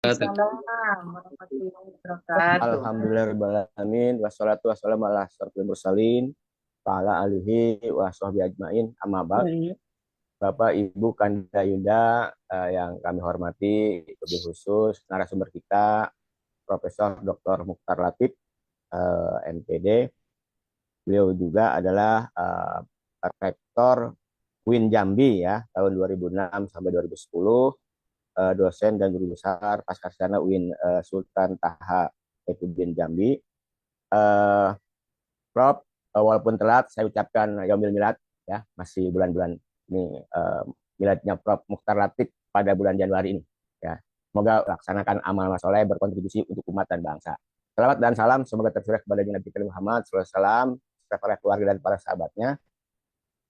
Assalamualaikum warahmatullahi wabarakatuh. Alhamdulillahirrahmanirrahim. Wassalatu wassalamu ala asyrofil mursalin wa ala alihi wa sahbihi ajmain. Amma ba'd. Bapak, Ibu, Kanda, Yunda yang kami hormati, lebih khusus narasumber kita Profesor Dr. Mukhtar Latif, MPD. Beliau juga adalah Rektor UIN Jambi ya tahun 2006 sampai 2010, dosen dan guru besar Pascasarjana UIN Sultan Taha Epidin Jambi. eh, Prof, walaupun telat, saya ucapkan Yaumil Milad ya, masih bulan-bulan ini miladnya Prof Mukhtar Latif pada bulan Januari ini ya. Semoga laksanakan amal-amal soleh berkontribusi untuk umat dan bangsa. Selamat dan salam semoga tercurah kepada Nabi Muhammad SAW, serta keluarga dan para sahabatnya.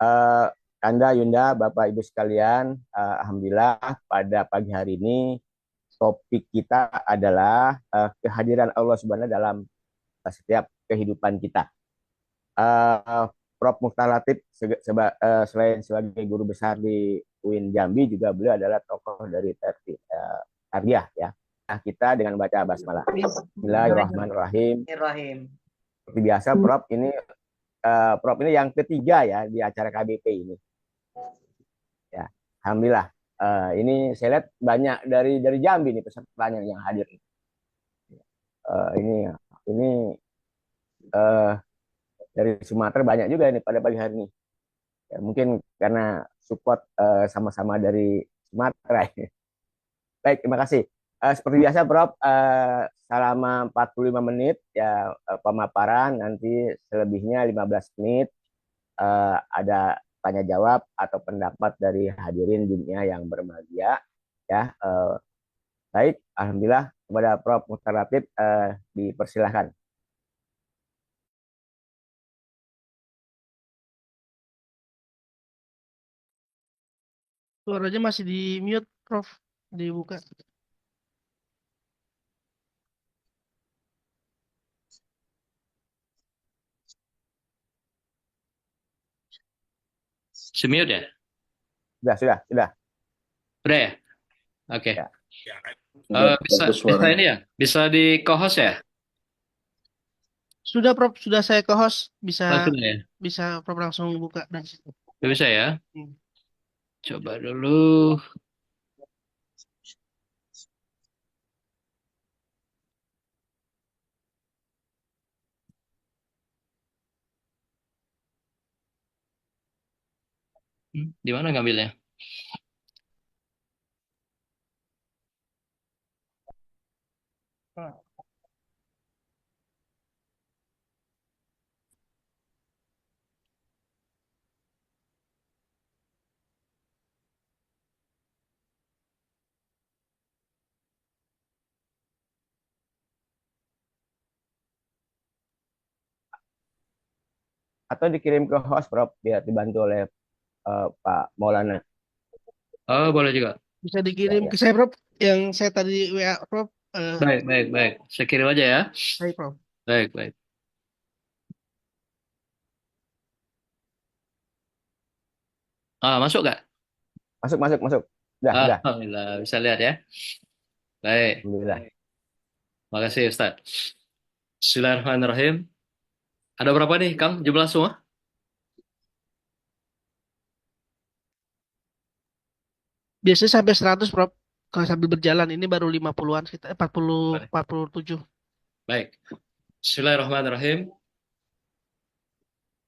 Eh, Anda, Yunda, Bapak Ibu sekalian, alhamdulillah pada pagi hari ini topik kita adalah kehadiran Allah Subhanahu dalam setiap kehidupan kita. uh, Prof Mukhtar Latif selain sebagai guru besar di UIN Jambi juga beliau adalah tokoh dari Tarbiyah ya. Nah, kita dengan baca basmalah. Bismillahirrahmanirrahim. Bismillahirrahmanirrahim. Seperti biasa Prof ini yang ketiga ya di acara KBP ini. Ya, alhamdulillah. Ini saya lihat banyak dari Jambi nih pesertanya yang hadir. Ini uh, dari Sumatera banyak juga ini pada pagi hari ini. Ya, mungkin karena support sama-sama dari Sumatera. Baik, terima kasih. Seperti biasa, Prof, selama 45 menit ya pemaparan, nanti selebihnya 15 menit ada tanya jawab atau pendapat dari hadirin dunia yang berbahagia. Ya, baik, alhamdulillah kepada Prof Mukhtar Latif dipersilahkan. Suaranya masih di mute, Prof. Dibuka. Semute ya? Sudah. Udah ya? Oke. Ya. Bisa ini ya? Bisa di co-host ya? Sudah, Prof. Sudah saya ke host. Langsung ya? Bisa Prof langsung buka dari situ. Bisa ya? Hmm. Coba dulu. Di mana ngambilnya? Atau dikirim ke host, Prof, biar dibantu oleh Pak Maulana. Oh, boleh juga. Bisa Ya, dikirim ya. ke saya, Prof. Yang saya tadi WA, Prof. Baik. Saya kirim aja ya. Baik, Prof. Baik. Masuk gak? Masuk. Udah. Alhamdulillah. Bisa lihat ya. Baik. Alhamdulillah. Makasih, Ustaz. Bismillahirrahmanirrahim. Ada berapa nih, Kang? Jumlah semua? Biasanya sampai 100, Prof. Kalau sambil berjalan ini baru 50-an kita 40 Boleh. 47. Baik. Bismillahirrahmanirrahim.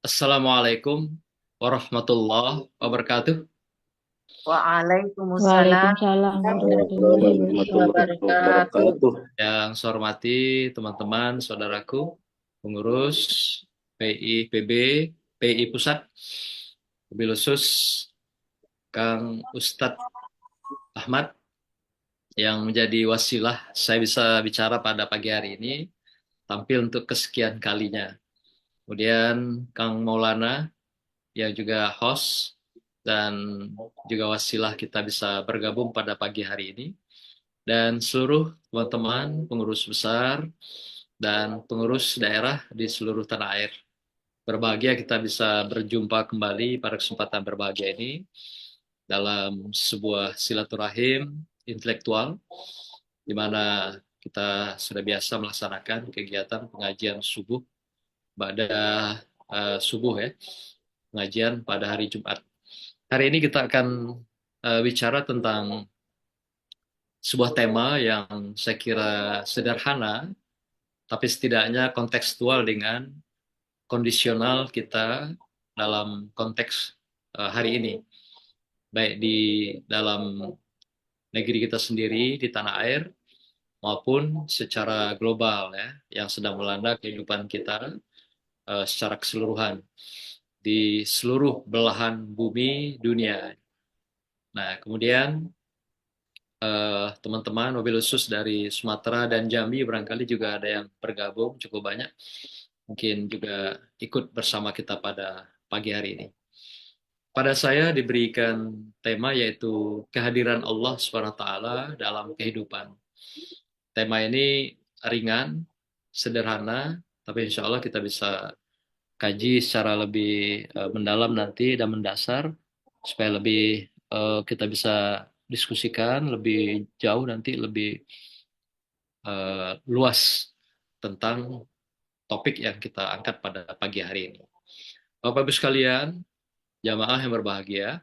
Assalamualaikum warahmatullahi wabarakatuh. Waalaikumsalam Waalaikumsalam warahmatullahi warahmatullahi wabarakatuh. wabarakatuh. Yang saya hormati teman-teman, saudaraku, pengurus PI PB, PI Pusat, lebih khusus Kang Ustadz Ahmad yang menjadi wasilah saya bisa bicara pada pagi hari ini, tampil untuk kesekian kalinya. Kemudian Kang Maulana yang juga host dan juga wasilah kita bisa bergabung pada pagi hari ini. Dan seluruh teman-teman pengurus besar dan pengurus daerah di seluruh tanah air. Berbahagia kita bisa berjumpa kembali pada kesempatan berbahagia ini dalam sebuah silaturahim intelektual di mana kita sudah biasa melaksanakan kegiatan pengajian subuh pada subuh ya, pengajian pada hari Jumat. Hari ini kita akan bicara tentang sebuah tema yang saya kira sederhana, tapi setidaknya kontekstual dengan kondisional kita dalam konteks hari ini, baik di dalam negeri kita sendiri, di tanah air, maupun secara global ya, yang sedang melanda kehidupan kita secara keseluruhan di seluruh belahan bumi dunia. Nah, kemudian teman-teman mobil khusus dari Sumatera dan Jambi barangkali juga ada yang bergabung cukup banyak, mungkin juga ikut bersama kita pada pagi hari ini. Pada saya diberikan tema yaitu kehadiran Allah SWT dalam kehidupan. Tema ini ringan, sederhana, tapi insya Allah kita bisa kaji secara lebih mendalam nanti dan mendasar, supaya lebih kita bisa diskusikan lebih jauh nanti, lebih luas tentang topik yang kita angkat pada pagi hari ini. Bapak-Ibu sekalian, jamaah yang berbahagia,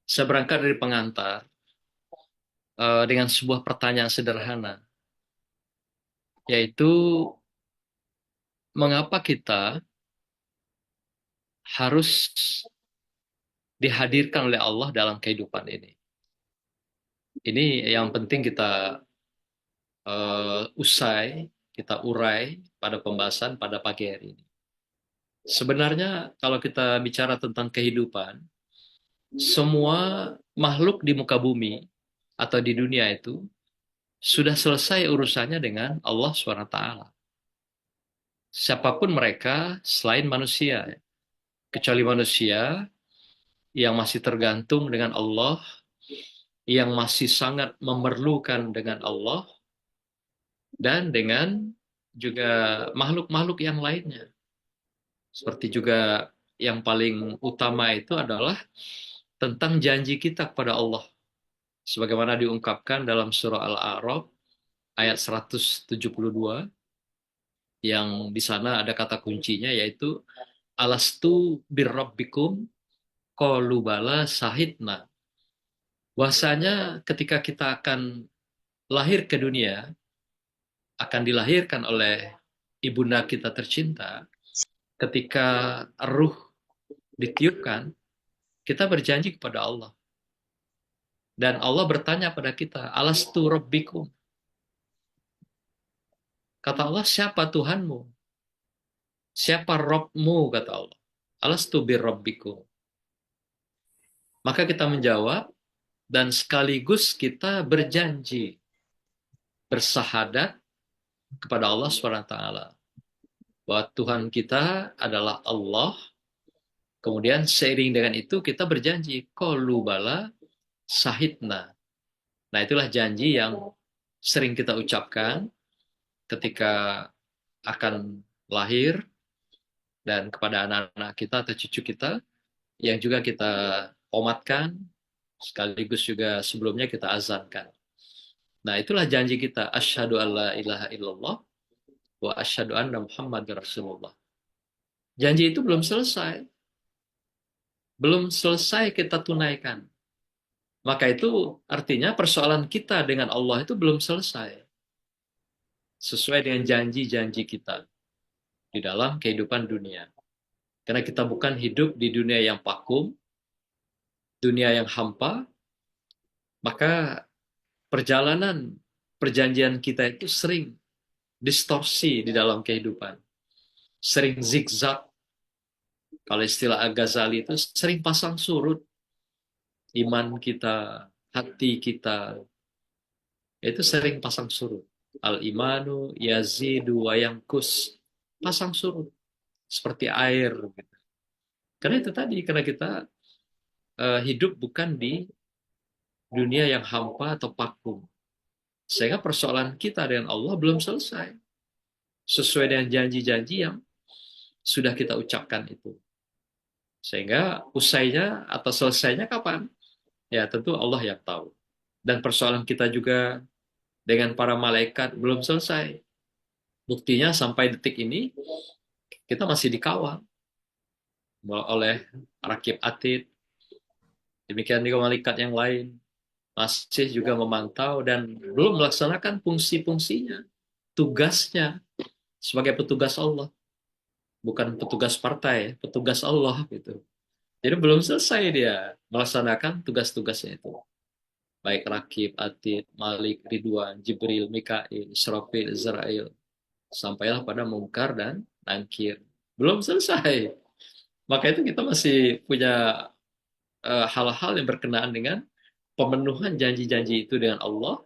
saya berangkat dari pengantar dengan sebuah pertanyaan sederhana, yaitu mengapa kita harus dihadirkan oleh Allah dalam kehidupan ini. Ini yang penting kita kita urai pada pembahasan pada pagi hari ini. Sebenarnya kalau kita bicara tentang kehidupan, semua makhluk di muka bumi atau di dunia itu sudah selesai urusannya dengan Allah SWT. Siapapun mereka selain manusia, kecuali manusia yang masih tergantung dengan Allah, yang masih sangat memerlukan dengan Allah, dan dengan juga makhluk-makhluk yang lainnya. Seperti juga yang paling utama itu adalah tentang janji kita kepada Allah. Sebagaimana diungkapkan dalam surah Al-A'raf ayat 172, yang di sana ada kata kuncinya yaitu alastu birrabbikum qalu bala sahidna. Bahwasanya ketika kita akan lahir ke dunia, akan dilahirkan oleh ibunda kita tercinta, ketika ruh ditiupkan, kita berjanji kepada Allah. Dan Allah bertanya pada kita, alastu rabbikum. Kata Allah, siapa Tuhanmu? Siapa Rabbmu? Kata Allah. Alastu birrabbikum. Maka kita menjawab, dan sekaligus kita berjanji, bersahadat kepada Allah SWT. Bahwa Tuhan kita adalah Allah. Kemudian seiring dengan itu kita berjanji, qalu bala sahidna. Nah, itulah janji yang sering kita ucapkan ketika akan lahir dan kepada anak-anak kita atau cucu kita, yang juga kita qomatkan, sekaligus juga sebelumnya kita azankan. Nah, itulah janji kita, asyhadu alla ilaha illallah wa asyhadu anna Muhammadar Rasulullah. Janji itu belum selesai. Belum selesai kita tunaikan. Maka itu artinya persoalan kita dengan Allah itu belum selesai. Sesuai dengan janji-janji kita di dalam kehidupan dunia. Karena kita bukan hidup di dunia yang vakum, dunia yang hampa, maka perjanjian kita itu sering distorsi di dalam kehidupan. Sering zigzag. Kalau istilah Al-Ghazali itu sering pasang surut. Iman kita, hati kita, itu sering pasang surut. Al-imanu yazidu wa yankus. Pasang surut. Seperti air. Karena itu tadi, karena kita hidup bukan di dunia yang hampa atau vakum. Sehingga persoalan kita dengan Allah belum selesai. Sesuai dengan janji-janji yang sudah kita ucapkan itu. Sehingga usainya atau selesainya kapan? Ya tentu Allah yang tahu. Dan persoalan kita juga dengan para malaikat belum selesai. Buktinya sampai detik ini kita masih dikawal oleh Rakib Atid, demikian juga malaikat yang lain masih juga memantau dan belum melaksanakan fungsi-fungsinya, tugasnya sebagai petugas Allah, bukan petugas partai, petugas Allah gitu. Jadi belum selesai dia melaksanakan tugas-tugasnya itu. Baik Rakib, Atid, Malik, Ridwan, Jibril, Mikail, Israfil, Israel, sampailah pada Mungkar dan Nakir. Belum selesai. Maka itu kita masih punya hal-hal yang berkenaan dengan pemenuhan janji-janji itu dengan Allah,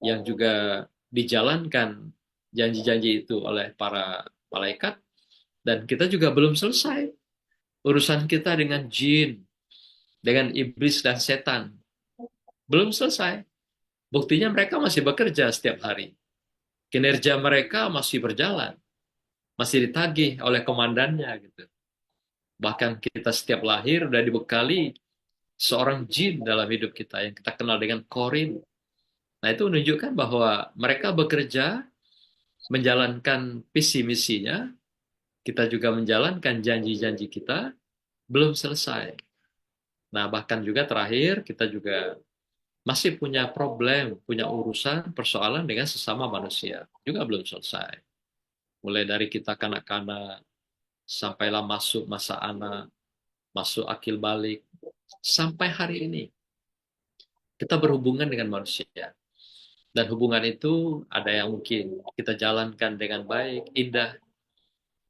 yang juga dijalankan janji-janji itu oleh para malaikat, dan kita juga belum selesai urusan kita dengan jin, dengan iblis dan setan. Belum selesai. Buktinya mereka masih bekerja setiap hari. Kinerja mereka masih berjalan, masih ditagih oleh komandannya gitu. Bahkan kita setiap lahir udah dibekali seorang jin dalam hidup kita yang kita kenal dengan korin. Nah, itu menunjukkan bahwa mereka bekerja menjalankan visi misinya, kita juga menjalankan janji-janji kita, belum selesai. Nah, bahkan juga terakhir kita juga masih punya problem, punya urusan, persoalan dengan sesama manusia. Juga belum selesai. Mulai dari kita kanak-kanak, sampailah masuk masa anak, masuk akil balik, sampai hari ini. Kita berhubungan dengan manusia. Dan hubungan itu ada yang mungkin kita jalankan dengan baik, indah.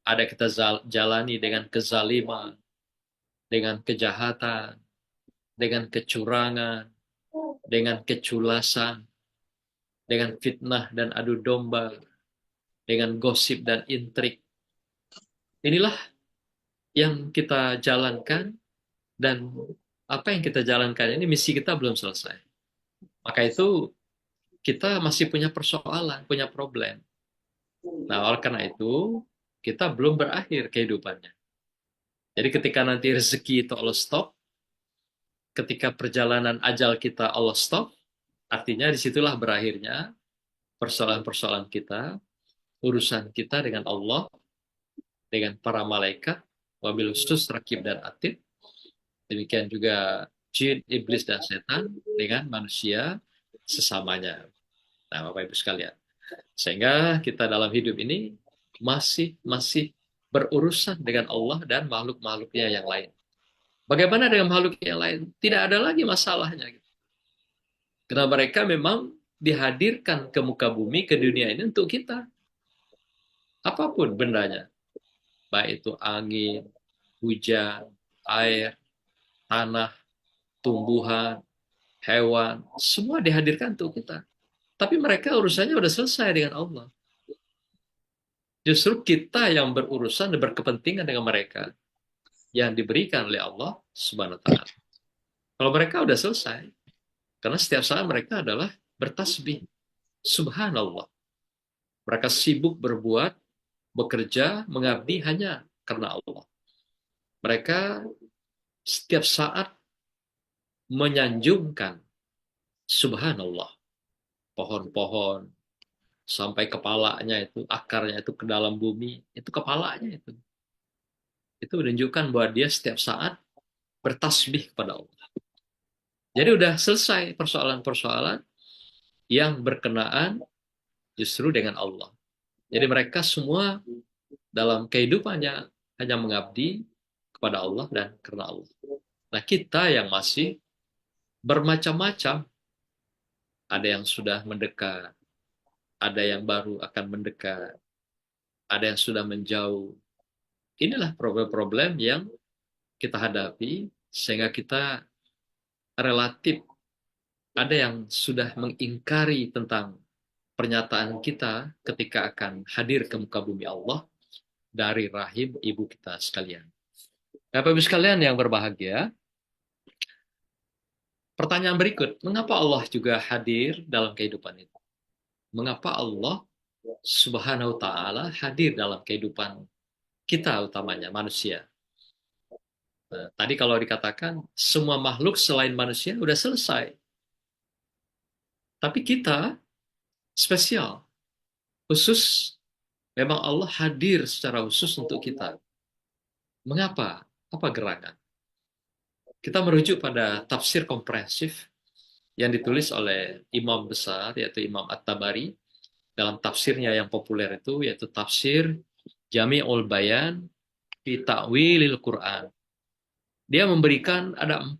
Ada kita jalani dengan kezaliman, dengan kejahatan, dengan kecurangan, dengan keculasan, dengan fitnah dan adu domba, dengan gosip dan intrik. Inilah yang kita jalankan, dan apa yang kita jalankan ini misi kita belum selesai. Maka itu kita masih punya persoalan, punya problem. Nah, oleh karena itu kita belum berakhir kehidupannya. Jadi ketika nanti rezeki itu Allah stop, ketika perjalanan ajal kita Allah stop, artinya disitulah berakhirnya persoalan-persoalan kita, urusan kita dengan Allah, dengan para malaikat, wabil khusus Rakib dan Atid, demikian juga jin, iblis, dan setan dengan manusia sesamanya. Nah, Bapak Ibu sekalian, sehingga kita dalam hidup ini masih berurusan dengan Allah dan makhluk-makhluknya yang lain. Bagaimana dengan makhluk yang lain? Tidak ada lagi masalahnya. Karena mereka memang dihadirkan ke muka bumi, ke dunia ini untuk kita. Apapun bendanya. Baik itu angin, hujan, air, tanah, tumbuhan, hewan, semua dihadirkan untuk kita. Tapi mereka urusannya udah selesai dengan Allah. Justru kita yang berurusan dan berkepentingan dengan mereka yang diberikan oleh Allah Subhanahu wa Ta'ala. Kalau mereka udah selesai, karena setiap saat mereka adalah bertasbih. Subhanallah. Mereka sibuk berbuat, bekerja, mengabdi hanya karena Allah. Mereka setiap saat menyanjungkan Subhanallah. Pohon-pohon, sampai kepalanya itu, akarnya itu ke dalam bumi, itu kepalanya itu. Itu menunjukkan bahwa dia setiap saat bertasbih kepada Allah. Jadi udah selesai persoalan-persoalan yang berkenaan justru dengan Allah. Jadi mereka semua dalam kehidupannya hanya mengabdi kepada Allah dan karena Allah. Nah, kita yang masih bermacam-macam, ada yang sudah mendekat, ada yang baru akan mendekat, ada yang sudah menjauh. Inilah problem-problem yang kita hadapi, sehingga kita relatif ada yang sudah mengingkari tentang pernyataan kita ketika akan hadir ke muka bumi Allah dari rahim ibu kita sekalian. Bapak Ibu sekalian yang berbahagia, pertanyaan berikut, mengapa Allah juga hadir dalam kehidupan itu? Mengapa Allah Subhanahu wa Ta'ala hadir dalam kehidupan kita, utamanya manusia? Nah, tadi kalau dikatakan semua makhluk selain manusia udah selesai. Tapi kita spesial, khusus. Memang Allah hadir secara khusus untuk kita. Mengapa? Apa gerangan? Kita merujuk pada tafsir komprehensif yang ditulis oleh imam besar, yaitu Imam At-Tabari, dalam tafsirnya yang populer itu, yaitu tafsir Jami'ul Bayan fi Ta'wilil Quran. Dia memberikan ada 4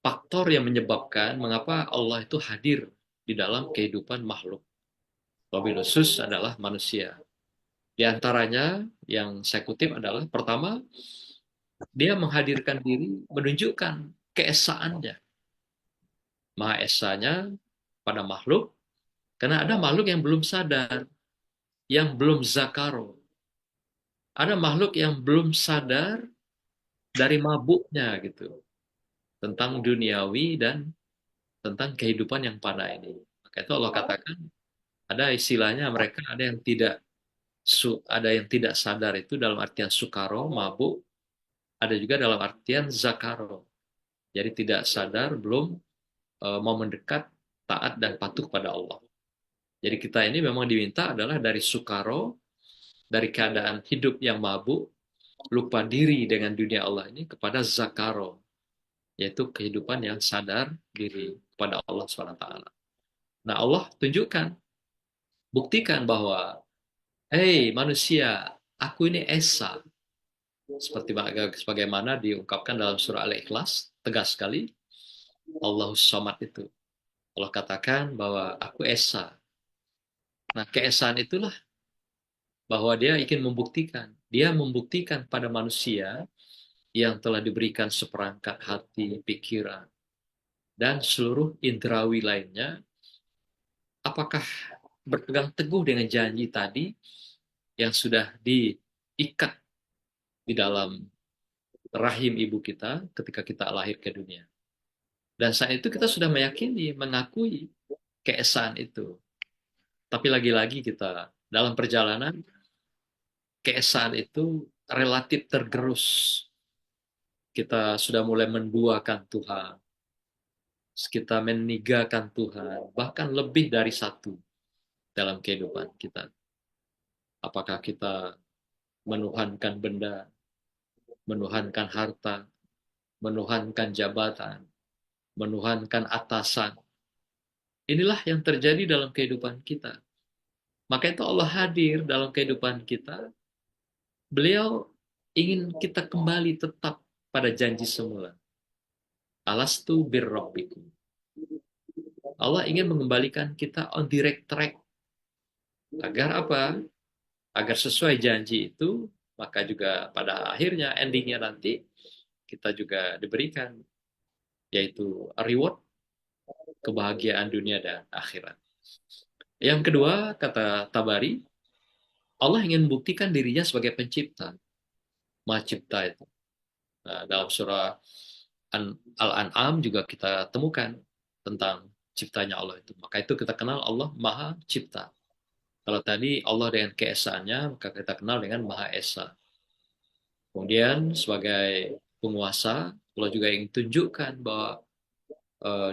faktor yang menyebabkan mengapa Allah itu hadir di dalam kehidupan makhluk. Wabil khusus adalah manusia. Di antaranya yang saya kutip adalah, pertama, dia menghadirkan diri menunjukkan keesaannya, Maha Esanya pada makhluk, karena ada makhluk yang belum sadar, yang belum zakaro. Ada makhluk yang belum sadar dari mabuknya gitu, tentang duniawi dan tentang kehidupan yang pada ini. Maka itu Allah katakan, ada istilahnya mereka ada yang tidak sadar itu dalam artian sukaro, mabuk, ada juga dalam artian zakaro. Jadi tidak sadar, belum mau mendekat, taat dan patuh pada Allah. Jadi kita ini memang diminta adalah dari sukaro, dari keadaan hidup yang mabuk, lupa diri dengan dunia Allah ini, kepada zakaro, yaitu kehidupan yang sadar diri kepada Allah SWT. Nah, Allah tunjukkan, buktikan bahwa, hei manusia, aku ini Esa. Seperti sebagaimana diungkapkan dalam surah Al-Ikhlas, tegas sekali, Allahus Somad itu. Allah katakan bahwa aku Esa. Nah, keesaan itulah bahwa dia ingin membuktikan. Dia membuktikan pada manusia yang telah diberikan seperangkat hati, pikiran, dan seluruh indrawi lainnya, apakah berpegang teguh dengan janji tadi yang sudah diikat di dalam rahim ibu kita ketika kita lahir ke dunia. Dan saat itu kita sudah meyakini, mengakui keesaan itu. Tapi lagi-lagi kita dalam perjalanan, keesaan itu relatif tergerus. Kita sudah mulai menduakan Tuhan. Kita menigakan Tuhan. Bahkan lebih dari satu dalam kehidupan kita. Apakah kita menuhankan benda, menuhankan harta, menuhankan jabatan, menuhankan atasan. Inilah yang terjadi dalam kehidupan kita. Maka itu Allah hadir dalam kehidupan kita. Beliau ingin kita kembali tetap pada janji semula. Alastu birrabbikum. Allah ingin mengembalikan kita on direct track. Agar apa? Agar sesuai janji itu, maka juga pada akhirnya, endingnya nanti, kita juga diberikan, yaitu reward, kebahagiaan dunia dan akhirat. Yang kedua, kata Tabari, Allah ingin membuktikan dirinya sebagai pencipta. Maha cipta itu. Nah, dalam surah Al-An'am juga kita temukan tentang ciptanya Allah itu. Maka itu kita kenal Allah Maha Cipta. Kalau tadi Allah dengan keesaannya, maka kita kenal dengan Maha Esa. Kemudian sebagai penguasa, Allah juga ingin tunjukkan bahwa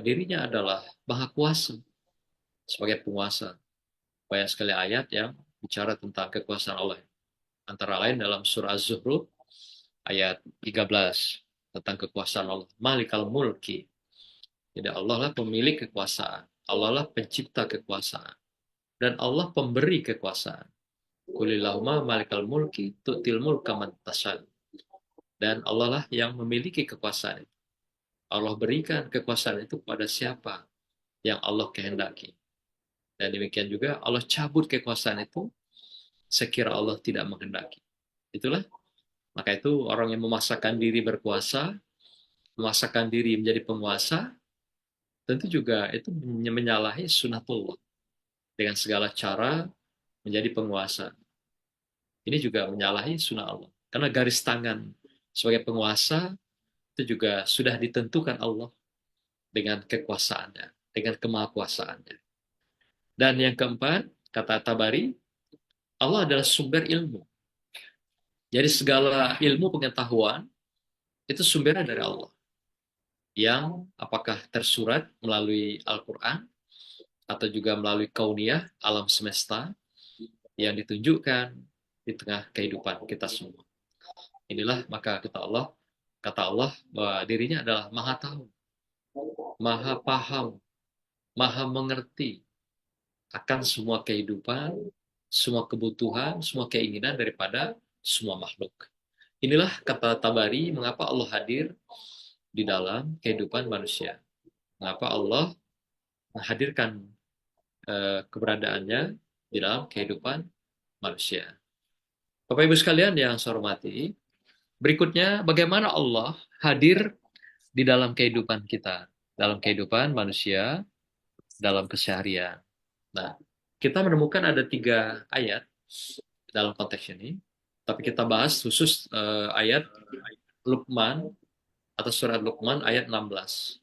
dirinya adalah Maha Kuasa sebagai penguasa. Banyak sekali ayat yang bicara tentang kekuasaan Allah. Antara lain dalam surah Az-Zuhruf ayat 13 tentang kekuasaan Allah. Malikal mulki. Jadi Allah lah pemilik kekuasaan. Allah lah pencipta kekuasaan. Dan Allah pemberi kekuasaan. Qulillahumma malikal mulki tu'til mulka man tasha'. Dan Allah lah yang memiliki kekuasaan itu. Allah berikan kekuasaan itu kepada siapa yang Allah kehendaki. Dan demikian juga Allah cabut kekuasaan itu sekira Allah tidak menghendaki. Itulah. Maka itu orang yang memaksakan diri berkuasa, memaksakan diri menjadi penguasa, tentu juga itu menyalahi sunatullah. Dengan segala cara menjadi penguasa. Ini juga menyalahi sunnah Allah. Karena garis tangan sebagai penguasa itu juga sudah ditentukan Allah dengan kekuasaannya, dengan kemahakuasaannya. Dan yang keempat, kata Tabari, Allah adalah sumber ilmu. Jadi segala ilmu pengetahuan itu sumbernya dari Allah. Yang apakah tersurat melalui Al-Quran, atau juga melalui kauniyah, alam semesta yang ditunjukkan di tengah kehidupan kita semua. Inilah maka kata Allah bahwa dirinya adalah maha tahu, maha paham, maha mengerti akan semua kehidupan, semua kebutuhan, semua keinginan daripada semua makhluk. Inilah kata Tabari mengapa Allah hadir di dalam kehidupan manusia. Mengapa Allah menghadirkan keberadaannya di dalam kehidupan manusia. Bapak Ibu sekalian yang saya hormati, berikutnya bagaimana Allah hadir di dalam kehidupan kita, dalam kehidupan manusia, dalam keseharian. Nah, kita menemukan ada 3 ayat dalam konteks ini, tapi kita bahas khusus ayat Luqman atau surat Luqman ayat 16.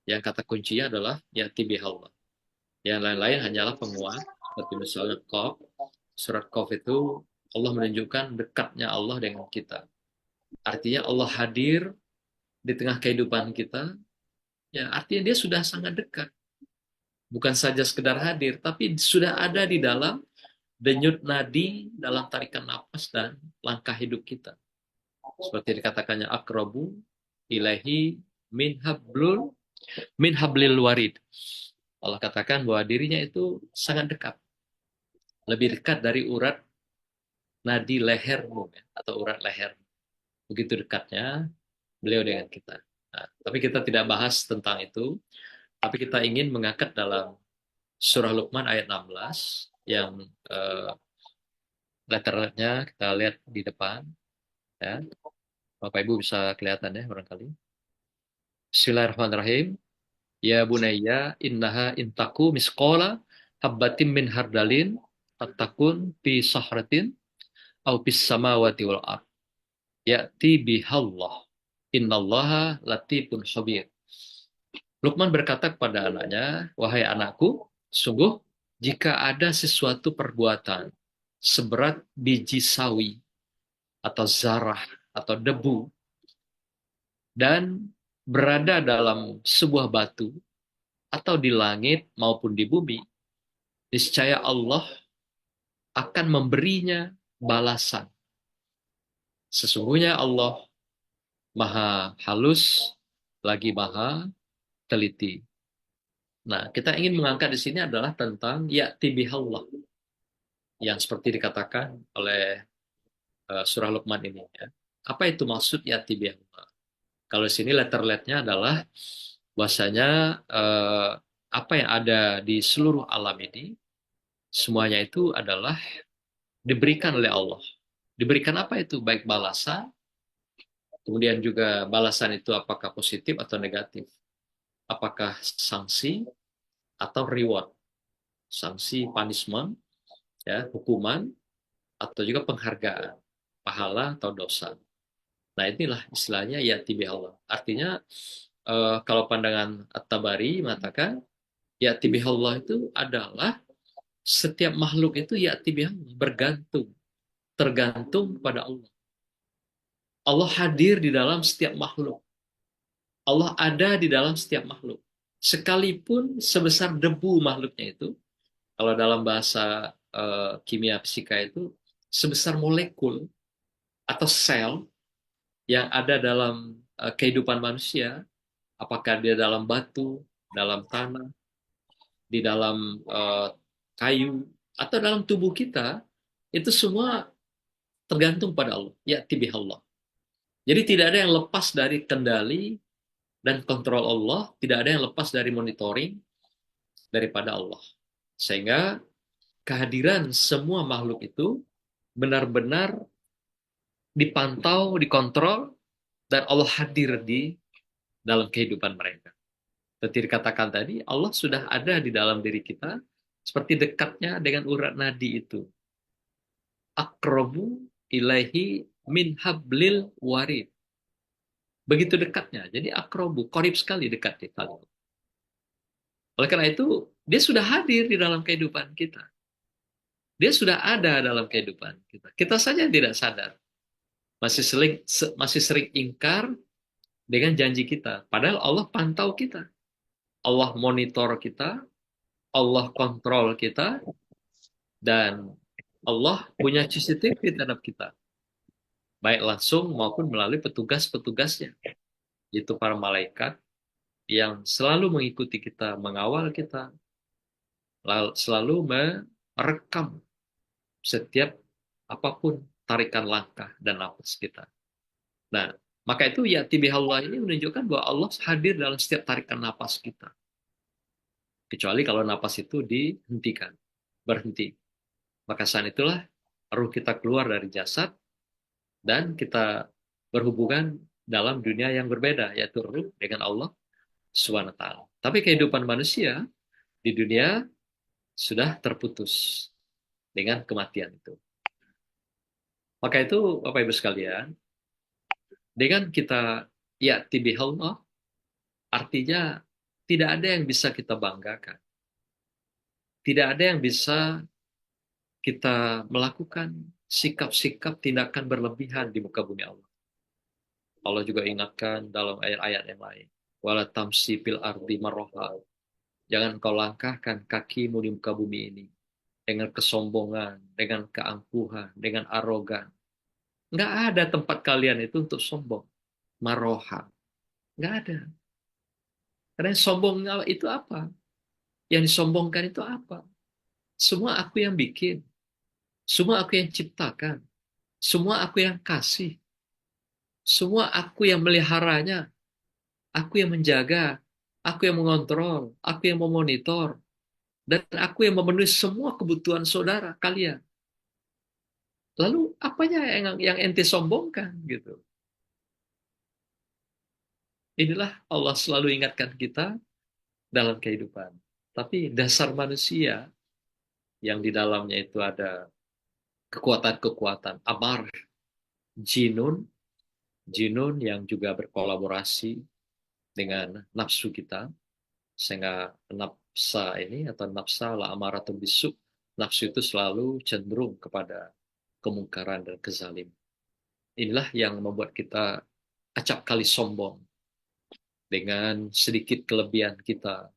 Yang kata kuncinya adalah ya'ti bihallah. Yang lain-lain hanyalah penguat, seperti misalnya Qaf. Surat Qaf itu Allah menunjukkan dekatnya Allah dengan kita. Artinya Allah hadir di tengah kehidupan kita, ya artinya dia sudah sangat dekat. Bukan saja sekedar hadir, tapi sudah ada di dalam denyut nadi, dalam tarikan nafas dan langkah hidup kita. Seperti dikatakannya akrabu ilahi min hablil warid. Allah katakan bahwa dirinya itu sangat dekat. Lebih dekat dari urat nadi lehermu, atau urat leher. Begitu dekatnya beliau dengan kita. Nah, tapi kita tidak bahas tentang itu. Tapi kita ingin mengangkat dalam surah Luqman ayat 16 yang letternya kita lihat di depan. Ya. Bapak Ibu bisa kelihatan ya barangkali. Bismillahirrahmanirrahim. Ya bunayya innaha intaku misqala habbatin min hardalin tattakun fi sahratin aw fis samawati wal ard. Ya'ti bihallah. Innallaha latifun khabir. Luqman berkata kepada anaknya, wahai anakku, sungguh jika ada sesuatu perbuatan seberat biji sawi atau zarah atau debu dan berada dalam sebuah batu atau di langit maupun di bumi, niscaya Allah akan memberinya balasan. Sesungguhnya Allah maha halus lagi maha teliti. Nah, kita ingin mengangkat di sini adalah tentang ya'ti bihallah yang seperti dikatakan oleh surah Luqman ini. Ya. Apa itu maksud ya'ti bihallah? Kalau di sini letter-letternya adalah bahwasanya apa yang ada di seluruh alam ini semuanya itu adalah diberikan oleh Allah. Diberikan apa itu? Baik balasan, kemudian juga balasan itu apakah positif atau negatif. Apakah sanksi atau reward, sanksi punishment, ya hukuman, atau juga penghargaan, pahala atau dosa. Nah inilah istilahnya ya'ti bihallah. Artinya kalau pandangan At-Tabari mengatakan ya'ti bihallah itu adalah setiap makhluk itu ya'ti bihallah, tergantung pada Allah. Allah hadir di dalam setiap makhluk. Allah ada di dalam setiap makhluk. Sekalipun sebesar debu makhluknya itu, kalau dalam bahasa kimia fisika itu, sebesar molekul atau sel yang ada dalam kehidupan manusia, apakah dia dalam batu, dalam tanah, di dalam kayu, atau dalam tubuh kita, itu semua tergantung pada Allah. Ya'ti bihallah. Jadi tidak ada yang lepas dari kendali dan kontrol Allah, tidak ada yang lepas dari monitoring daripada Allah. Sehingga kehadiran semua makhluk itu benar-benar dipantau, dikontrol, dan Allah hadir di dalam kehidupan mereka. Seperti dikatakan tadi, Allah sudah ada di dalam diri kita, seperti dekatnya dengan urat nadi itu. Aqrabu ilaihi min hablil warid. Begitu dekatnya. Jadi akrobu, korib sekali dekat di kali. Oleh karena itu, dia sudah hadir di dalam kehidupan kita. Dia sudah ada dalam kehidupan kita. Kita saja tidak sadar. Masih sering ingkar dengan janji kita. Padahal Allah pantau kita. Allah monitor kita. Allah kontrol kita, dan Allah punya CCTV terhadap kita, baik langsung maupun melalui petugas-petugasnya, yaitu para malaikat yang selalu mengikuti kita, mengawal kita, selalu merekam setiap apapun tarikan langkah dan nafas kita. Nah, maka itu ya tibihallah ini menunjukkan bahwa Allah hadir dalam setiap tarikan nafas kita. Kecuali kalau nafas itu dihentikan, berhenti. Maka saat itulah ruh kita keluar dari jasad dan kita berhubungan dalam dunia yang berbeda, yaitu ruh dengan Allah SWT. Tapi kehidupan manusia di dunia sudah terputus dengan kematian itu. Maka itu, Bapak Ibu sekalian, dengan kita ya'ti bihallah, artinya tidak ada yang bisa kita banggakan. Tidak ada yang bisa kita melakukan sikap-sikap tindakan berlebihan di muka bumi Allah. Allah juga ingatkan dalam ayat-ayat yang lain. Wala tamsi fil ardi marroha. Jangan kau langkahkan kakimu di muka bumi ini dengan kesombongan, dengan keangkuhan, dengan arogan. Nggak ada tempat kalian itu untuk sombong. Maroha. Nggak ada. Karena yang sombong itu apa? Yang disombongkan itu apa? Semua aku yang bikin. Semua aku yang ciptakan. Semua aku yang kasih. Semua aku yang meliharanya. Aku yang menjaga. Aku yang mengontrol. Aku yang memonitor. Dan aku yang memenuhi semua kebutuhan saudara kalian. Lalu apanya yang ente sombongkan gitu? Inilah Allah selalu ingatkan kita dalam kehidupan. Tapi dasar manusia yang di dalamnya itu ada kekuatan-kekuatan amar, jinun, jinun yang juga berkolaborasi dengan nafsu kita, sehingga nafsa ini atau nafsa la amaratun bisu, nafsu itu selalu cenderung kepada kemungkaran dan kezalim. Inilah yang membuat kita acap kali sombong dengan sedikit kelebihan kita,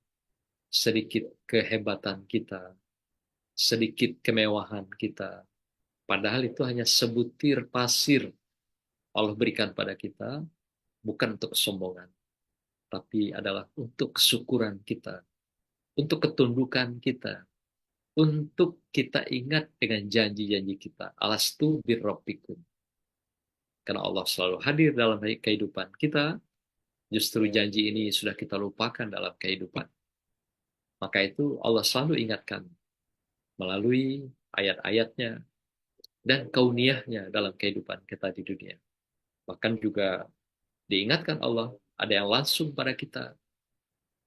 sedikit kehebatan kita, sedikit kemewahan kita. Padahal itu hanya sebutir pasir Allah berikan pada kita, bukan untuk kesombongan, tapi adalah untuk kesyukuran kita, untuk ketundukan kita, untuk kita ingat dengan janji-janji kita. Alastu birrabbikum. Karena Allah selalu hadir dalam kehidupan kita, justru janji ini sudah kita lupakan dalam kehidupan. Maka itu Allah selalu ingatkan melalui ayat-ayatnya dan kauniyahnya dalam kehidupan kita di dunia. Bahkan juga diingatkan Allah, ada yang langsung pada kita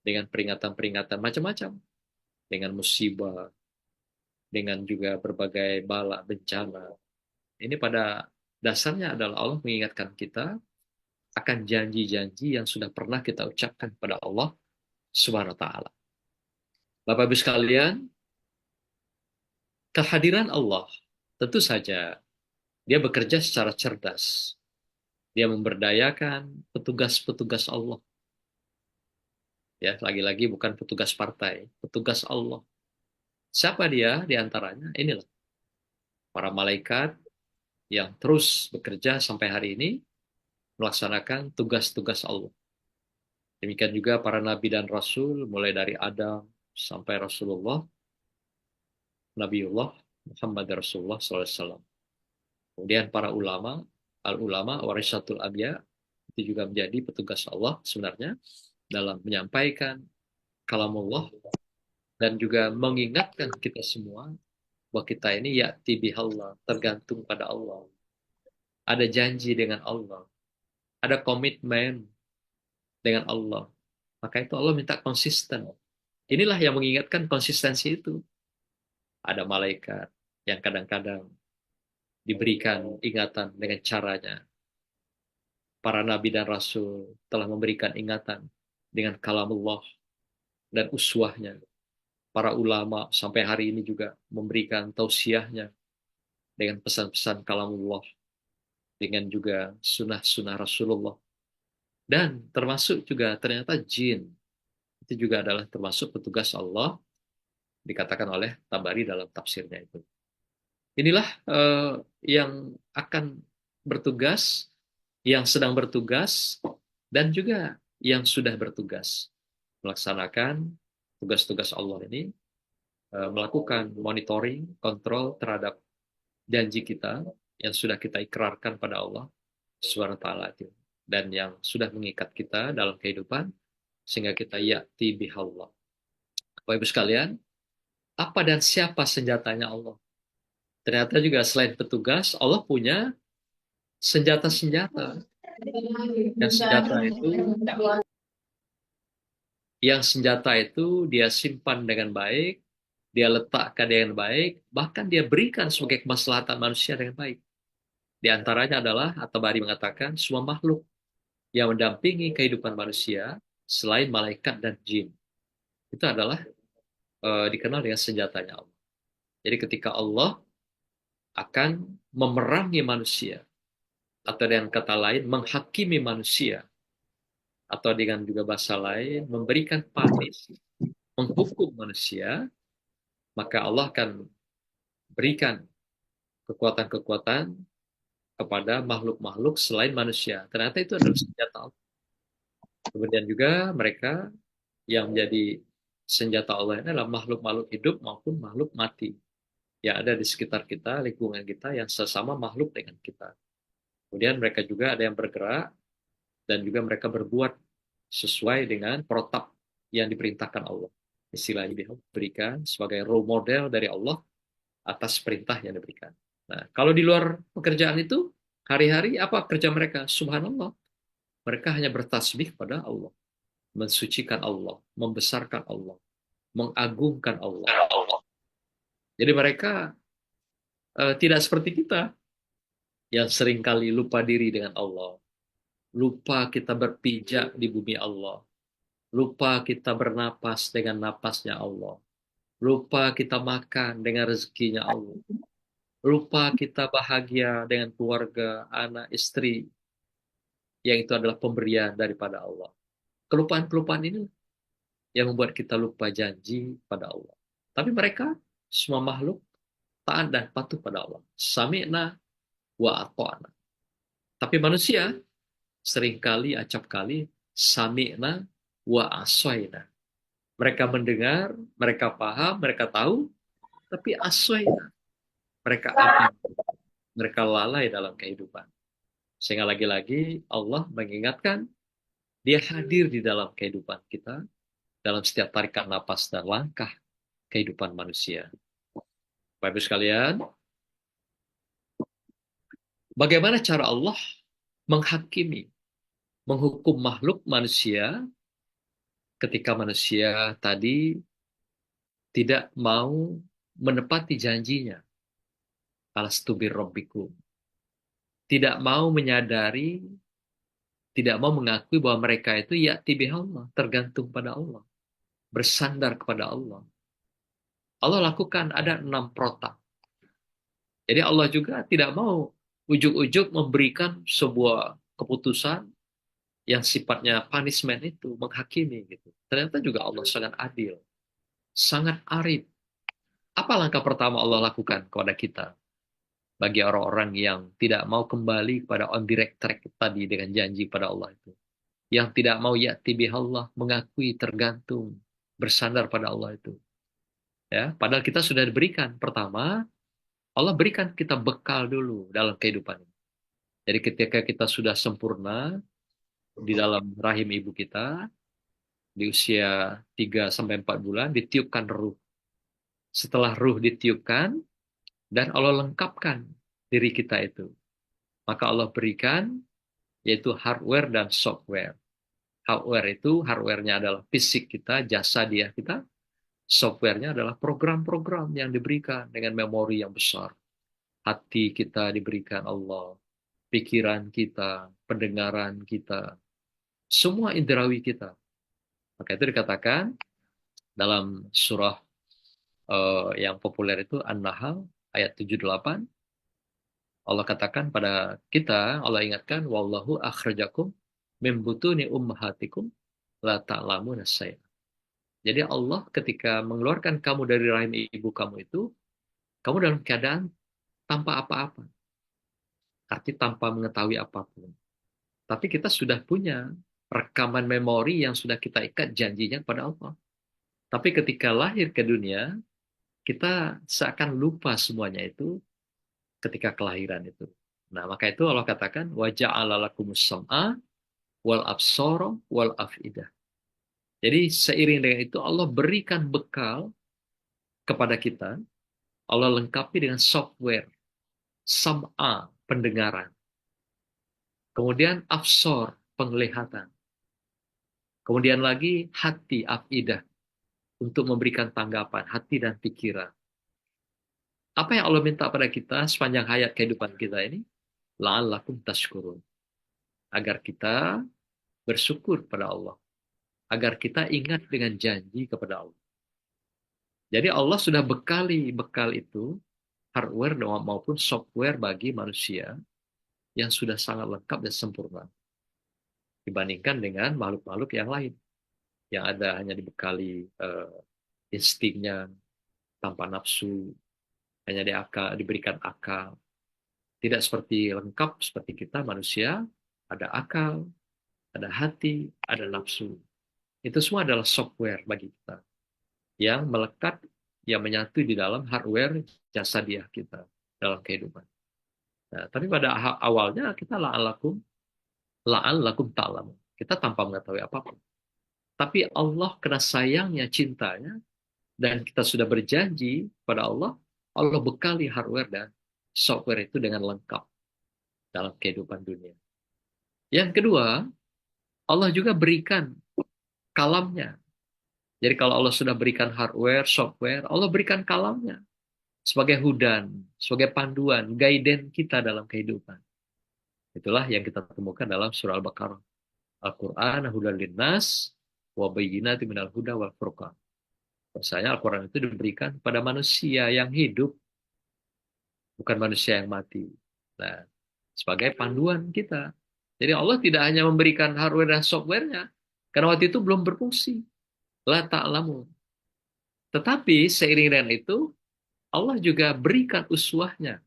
dengan peringatan-peringatan macam-macam, dengan musibah, dengan juga berbagai bala, bencana. Ini pada dasarnya adalah Allah mengingatkan kita akan janji-janji yang sudah pernah kita ucapkan pada Allah Subhanahu wa taala. Bapak Ibu sekalian, kehadiran Allah tentu saja dia bekerja secara cerdas. Dia memberdayakan petugas-petugas Allah. Ya, lagi-lagi bukan petugas partai, petugas Allah. Siapa dia di antaranya? Inilah para malaikat yang terus bekerja sampai hari ini melaksanakan tugas-tugas Allah. Demikian juga para nabi dan rasul, mulai dari Adam sampai Rasulullah, Nabiullah Muhammad Rasulullah SAW. Kemudian para ulama, al-ulama warisatul anbiya, itu juga menjadi petugas Allah sebenarnya dalam menyampaikan kalamullah dan juga mengingatkan kita semua bahwa kita ini ya'ti bihallah, tergantung pada Allah. Ada janji dengan Allah. Ada komitmen dengan Allah. Maka itu Allah minta konsisten. Inilah yang mengingatkan konsistensi itu. Ada malaikat yang kadang-kadang diberikan ingatan dengan caranya. Para nabi dan rasul telah memberikan ingatan dengan kalamullah dan uswahnya. Para ulama sampai hari ini juga memberikan tausiahnya dengan pesan-pesan kalamullah, dengan juga sunnah-sunnah Rasulullah. Dan termasuk juga ternyata jin. Itu juga adalah termasuk petugas Allah dikatakan oleh Tabari dalam tafsirnya itu. Inilah yang akan bertugas, yang sedang bertugas, dan juga yang sudah bertugas melaksanakan tugas-tugas Allah ini, melakukan monitoring, kontrol terhadap janji kita yang sudah kita ikrarkan pada Allah Subhanahu wa taala itu, dan yang sudah mengikat kita dalam kehidupan sehingga kita ya'ti bihallah. Bapak Ibu sekalian, apa dan siapa senjatanya Allah? Ternyata juga selain petugas, Allah punya senjata-senjata. Yang senjata itu dia simpan dengan baik, dia letakkan dengan baik, bahkan dia berikan sebagai kemaslahatan manusia dengan baik. Di antaranya adalah, atau Bari mengatakan, semua makhluk yang mendampingi kehidupan manusia selain malaikat dan jin. Itu adalah dikenal dengan senjatanya Allah. Jadi ketika Allah akan memerangi manusia, atau dengan kata lain menghakimi manusia, atau dengan juga bahasa lain memberikan vonis, menghukum manusia, maka Allah akan berikan kekuatan-kekuatan kepada makhluk-makhluk selain manusia. Ternyata itu adalah senjata Allah. Kemudian juga mereka yang menjadi senjata Allah ini adalah makhluk-makhluk hidup maupun makhluk mati yang ada di sekitar kita, lingkungan kita, yang sesama makhluk dengan kita. Kemudian mereka juga ada yang bergerak dan juga mereka berbuat sesuai dengan protap yang diperintahkan Allah. Istilahnya diberikan sebagai role model dari Allah atas perintah yang diberikan. Nah, kalau di luar pekerjaan itu, hari-hari apa kerja mereka? Subhanallah. Mereka hanya bertasbih pada Allah, mensucikan Allah, membesarkan Allah, mengagungkan Allah. Jadi mereka tidak seperti kita yang seringkali lupa diri dengan Allah, lupa kita berpijak di bumi Allah, lupa kita bernapas dengan napasnya Allah, lupa kita makan dengan rezekinya Allah, lupa kita bahagia dengan keluarga, anak, istri, yang itu adalah pemberian daripada Allah. Kelupaan-kelupaan ini yang membuat kita lupa janji pada Allah. Tapi mereka, semua makhluk, taat dan patuh pada Allah. Sami'na wa ata'na. Tapi manusia, seringkali, acap kali, sami'na wa asoyna. Mereka mendengar, mereka paham, mereka tahu, tapi asoyna. Mereka abaikan, mereka lalai dalam kehidupan. Sehingga lagi-lagi Allah mengingatkan, dia hadir di dalam kehidupan kita, dalam setiap tarikan napas dan langkah kehidupan manusia. Bapak Ibu sekalian, bagaimana cara Allah menghakimi, menghukum makhluk manusia ketika manusia tadi tidak mau menepati janjinya. Alastu birrabbikum. Tidak mau menyadari, tidak mau mengakui bahwa mereka itu ya'ti bihallah, tergantung pada Allah, bersandar kepada Allah. Allah lakukan ada 6 protap. Jadi Allah juga tidak mau ujuk-ujuk memberikan sebuah keputusan yang sifatnya punishment itu, menghakimi gitu. Ternyata juga Allah sangat adil, sangat arif. Apa langkah pertama Allah lakukan kepada kita? Bagi orang-orang yang tidak mau kembali kepada on direct track tadi dengan janji pada Allah itu. Yang tidak mau ya'ti bihallah, mengakui tergantung, bersandar pada Allah itu. Ya, padahal kita sudah diberikan. Pertama, Allah berikan kita bekal dulu dalam kehidupan ini. Jadi ketika kita sudah sempurna di dalam rahim ibu kita, di usia 3-4 bulan, ditiupkan ruh. Setelah ruh ditiupkan, dan Allah lengkapkan diri kita itu. Maka Allah berikan, yaitu hardware dan software. Hardware itu, hardware-nya adalah fisik kita, jasa dia kita. Software-nya adalah program-program yang diberikan dengan memori yang besar. Hati kita diberikan Allah, pikiran kita, pendengaran kita, semua indrawi kita. Maka itu dikatakan dalam surah yang populer itu An-Nahl ayat 78. Allah katakan pada kita, Allah ingatkan, wallahu akhrajakum min butuni ummahatikum la ta'lamuna syai'an. Jadi Allah ketika mengeluarkan kamu dari rahim ibu kamu itu, kamu dalam keadaan tanpa apa-apa. Arti tanpa mengetahui apapun. Tapi kita sudah punya rekaman memori yang sudah kita ikat janjinya kepada Allah. Tapi ketika lahir ke dunia, kita seakan lupa semuanya itu ketika kelahiran itu. Nah, maka itu Allah katakan, wa ja'ala lakumus sam'a wal absara wal afidah. Jadi seiring dengan itu Allah berikan bekal kepada kita, Allah lengkapi dengan software, sam'a, pendengaran. Kemudian absor, penglihatan. Kemudian lagi hati, afidah, untuk memberikan tanggapan, hati dan pikiran. Apa yang Allah minta pada kita sepanjang hayat kehidupan kita ini? La'allakum tashkurun. Agar kita bersyukur pada Allah. Agar kita ingat dengan janji kepada Allah. Jadi Allah sudah bekali bekal itu, hardware maupun software bagi manusia yang sudah sangat lengkap dan sempurna. Dibandingkan dengan makhluk-makhluk yang lain. Yang ada hanya dibekali instingnya, tanpa nafsu, hanya diberikan akal. Tidak seperti lengkap seperti kita manusia, ada akal, ada hati, ada nafsu. Itu semua adalah software bagi kita yang melekat, yang menyatu di dalam hardware jasadiah kita dalam kehidupan. Nah, tapi pada awalnya kita la'allakum ta'lamun. Kita tanpa mengetahui apapun. Tapi Allah kena sayangnya, cintanya, dan kita sudah berjanji pada Allah, Allah bekali hardware dan software itu dengan lengkap dalam kehidupan dunia. Yang kedua, Allah juga berikan kalamnya. Jadi kalau Allah sudah berikan hardware, software, Allah berikan kalamnya sebagai hudan, sebagai panduan, guidance kita dalam kehidupan. Itulah yang kita temukan dalam surah Al-Baqarah. Al-Quran hudan linnas wa bayyinatin minal huda wal furqan. Bahwasanya Al-Quran itu diberikan pada manusia yang hidup, bukan manusia yang mati. Nah, sebagai panduan kita. Jadi Allah tidak hanya memberikan hardware dan software-nya, karena waktu itu belum berfungsi. La ta'lamun. Tetapi seiring dengan itu, Allah juga berikan uswahnya.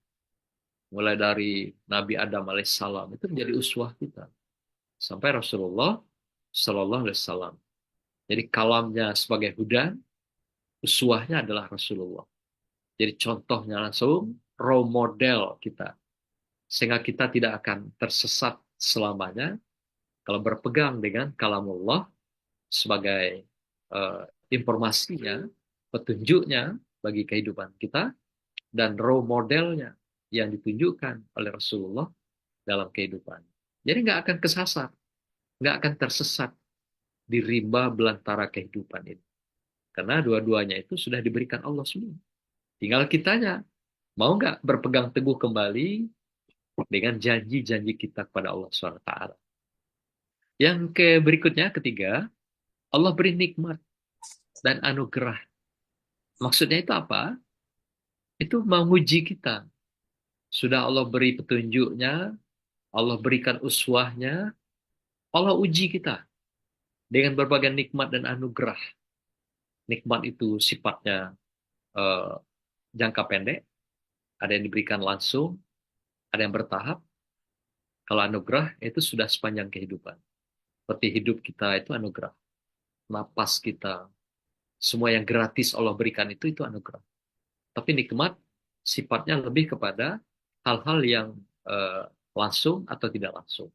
Mulai dari Nabi Adam alaihissalam itu menjadi uswah kita. Sampai Rasulullah sallallahu alaihi wasallam. Jadi kalamnya sebagai hudan, uswahnya adalah Rasulullah. Jadi contohnya langsung role model kita. Sehingga kita tidak akan tersesat selamanya kalau berpegang dengan kalamullah sebagai informasinya, petunjuknya bagi kehidupan kita, dan role modelnya yang ditunjukkan oleh Rasulullah dalam kehidupan. Jadi nggak akan kesasar, nggak akan tersesat di rimba belantara kehidupan ini. Karena dua-duanya itu sudah diberikan Allah semua. Tinggal kitanya, mau nggak berpegang teguh kembali dengan janji-janji kita kepada Allah SWT. Yang berikutnya, ketiga, Allah beri nikmat dan anugerah. Maksudnya itu apa? Itu menguji kita. Sudah Allah beri petunjuknya, Allah berikan uswahnya, Allah uji kita dengan berbagai nikmat dan anugerah. Nikmat itu sifatnya jangka pendek, ada yang diberikan langsung, ada yang bertahap. Kalau anugerah itu sudah sepanjang kehidupan. Seperti hidup kita itu anugerah. Napas kita, semua yang gratis Allah berikan itu anugerah. Tapi nikmat sifatnya lebih kepada hal-hal yang langsung atau tidak langsung.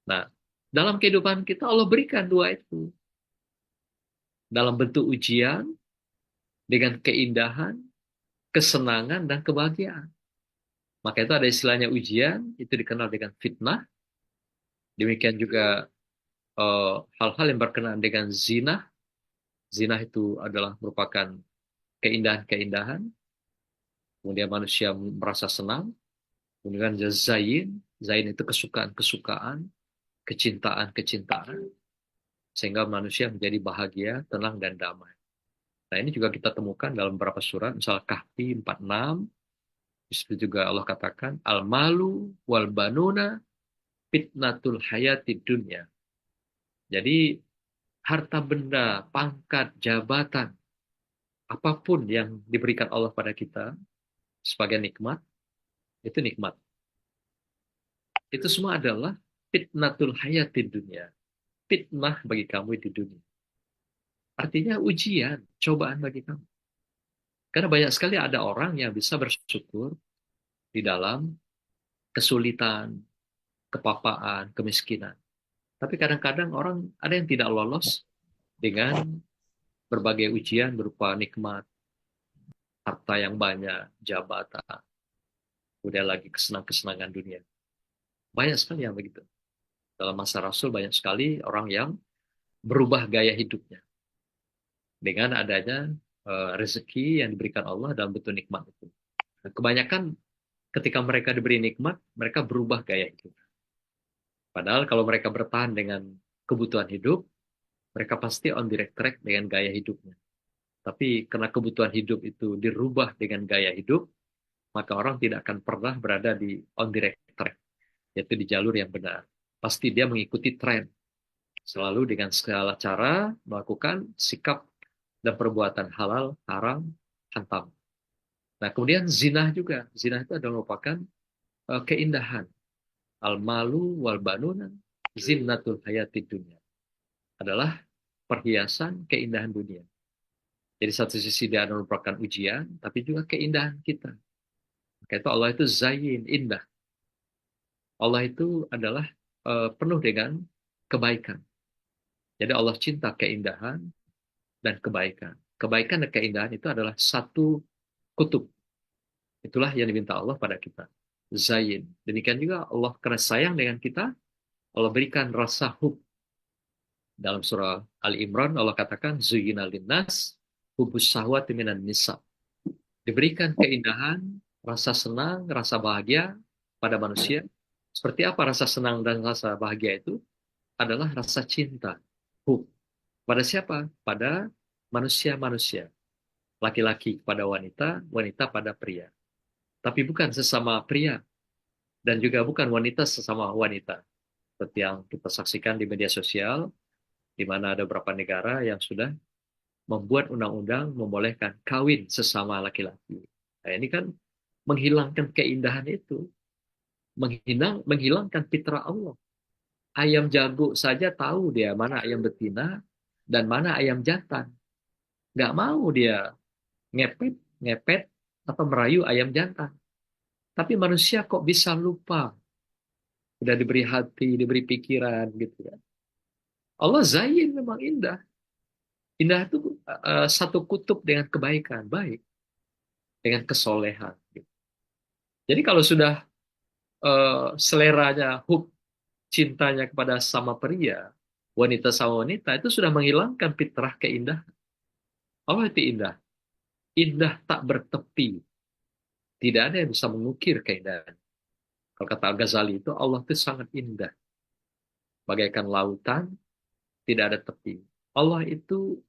Nah, dalam kehidupan kita Allah berikan dua itu. Dalam bentuk ujian, dengan keindahan, kesenangan, dan kebahagiaan. Maka itu ada istilahnya ujian, itu dikenal dengan fitnah. Demikian juga hal-hal yang berkenaan dengan zina. Zina itu adalah merupakan keindahan-keindahan. Kemudian manusia merasa senang. Kemudian zain. Zain itu kesukaan-kesukaan. Kecintaan-kecintaan. Sehingga manusia menjadi bahagia, tenang, dan damai. Nah, ini juga kita temukan dalam beberapa surat. Misalnya Kahfi 46. Disitu juga Allah katakan, Al-malu wal banuna fitnatul hayati dunya. Jadi harta benda, pangkat, jabatan, apapun yang diberikan Allah pada kita sebagai nikmat, itu nikmat. Itu semua adalah fitnatul hayatid dunia. Fitnah bagi kamu di dunia. Artinya ujian, cobaan bagi kamu. Karena banyak sekali ada orang yang bisa bersyukur di dalam kesulitan, kepapaan, kemiskinan. Tapi kadang-kadang orang ada yang tidak lolos dengan berbagai ujian berupa nikmat, harta yang banyak, jabatan, udah lagi kesenangan-kesenangan dunia. Banyak sekali yang begitu. Dalam masa Rasul banyak sekali orang yang berubah gaya hidupnya dengan adanya rezeki yang diberikan Allah dalam bentuk nikmat itu. Nah, kebanyakan ketika mereka diberi nikmat, mereka berubah gaya hidup. Padahal kalau mereka bertahan dengan kebutuhan hidup, mereka pasti on direct track dengan gaya hidupnya. Tapi karena kebutuhan hidup itu dirubah dengan gaya hidup, maka orang tidak akan pernah berada di on direct track, yaitu di jalur yang benar. Pasti dia mengikuti tren, selalu dengan segala cara melakukan sikap dan perbuatan halal, haram, hantam. Nah, kemudian zina juga. Zina itu adalah merupakan keindahan. Al-malu wal banuna zinnatul hayatid dunia. Adalah perhiasan keindahan dunia. Jadi satu sisi dia merupakan ujian, tapi juga keindahan kita. Maka itu Allah itu zayin, indah. Allah itu adalah penuh dengan kebaikan. Jadi Allah cinta keindahan dan kebaikan. Kebaikan dan keindahan itu adalah satu kutub. Itulah yang diminta Allah pada kita. Zayin. Demikian juga Allah karena sayang dengan kita, Allah berikan rasa hub. Dalam surah Al-Imran Allah katakan zuyyina linnas hubus syahwati minan nisa. Diberikan keindahan, rasa senang, rasa bahagia pada manusia. Seperti apa rasa senang dan rasa bahagia itu? Adalah rasa cinta, hub. Pada siapa? Pada manusia-manusia. Laki-laki pada wanita, wanita pada pria. Tapi bukan sesama pria. Dan juga bukan wanita sesama wanita. Seperti yang kita saksikan di media sosial, di mana ada beberapa negara yang sudah membuat undang-undang membolehkan kawin sesama laki-laki. Nah, ini kan menghilangkan keindahan itu. Menghilangkan fitrah Allah. Ayam jago saja tahu dia mana ayam betina dan mana ayam jantan. Nggak mau dia ngepet, atau merayu ayam jantan. Tapi manusia kok bisa lupa? Udah diberi hati, diberi pikiran gitu kan. Allah zayin memang indah. Indah itu satu kutub dengan kebaikan, baik. Dengan kesolehan. Gitu. Jadi kalau sudah seleranya, hub, cintanya kepada sama pria, wanita sama wanita, itu sudah menghilangkan fitrah keindahan. Allah itu indah. Indah tak bertepi. Tidak ada yang bisa mengukir keindahan. Kalau kata Al-Ghazali itu, Allah itu sangat indah. Bagaikan lautan, tidak ada tepi. Allah itu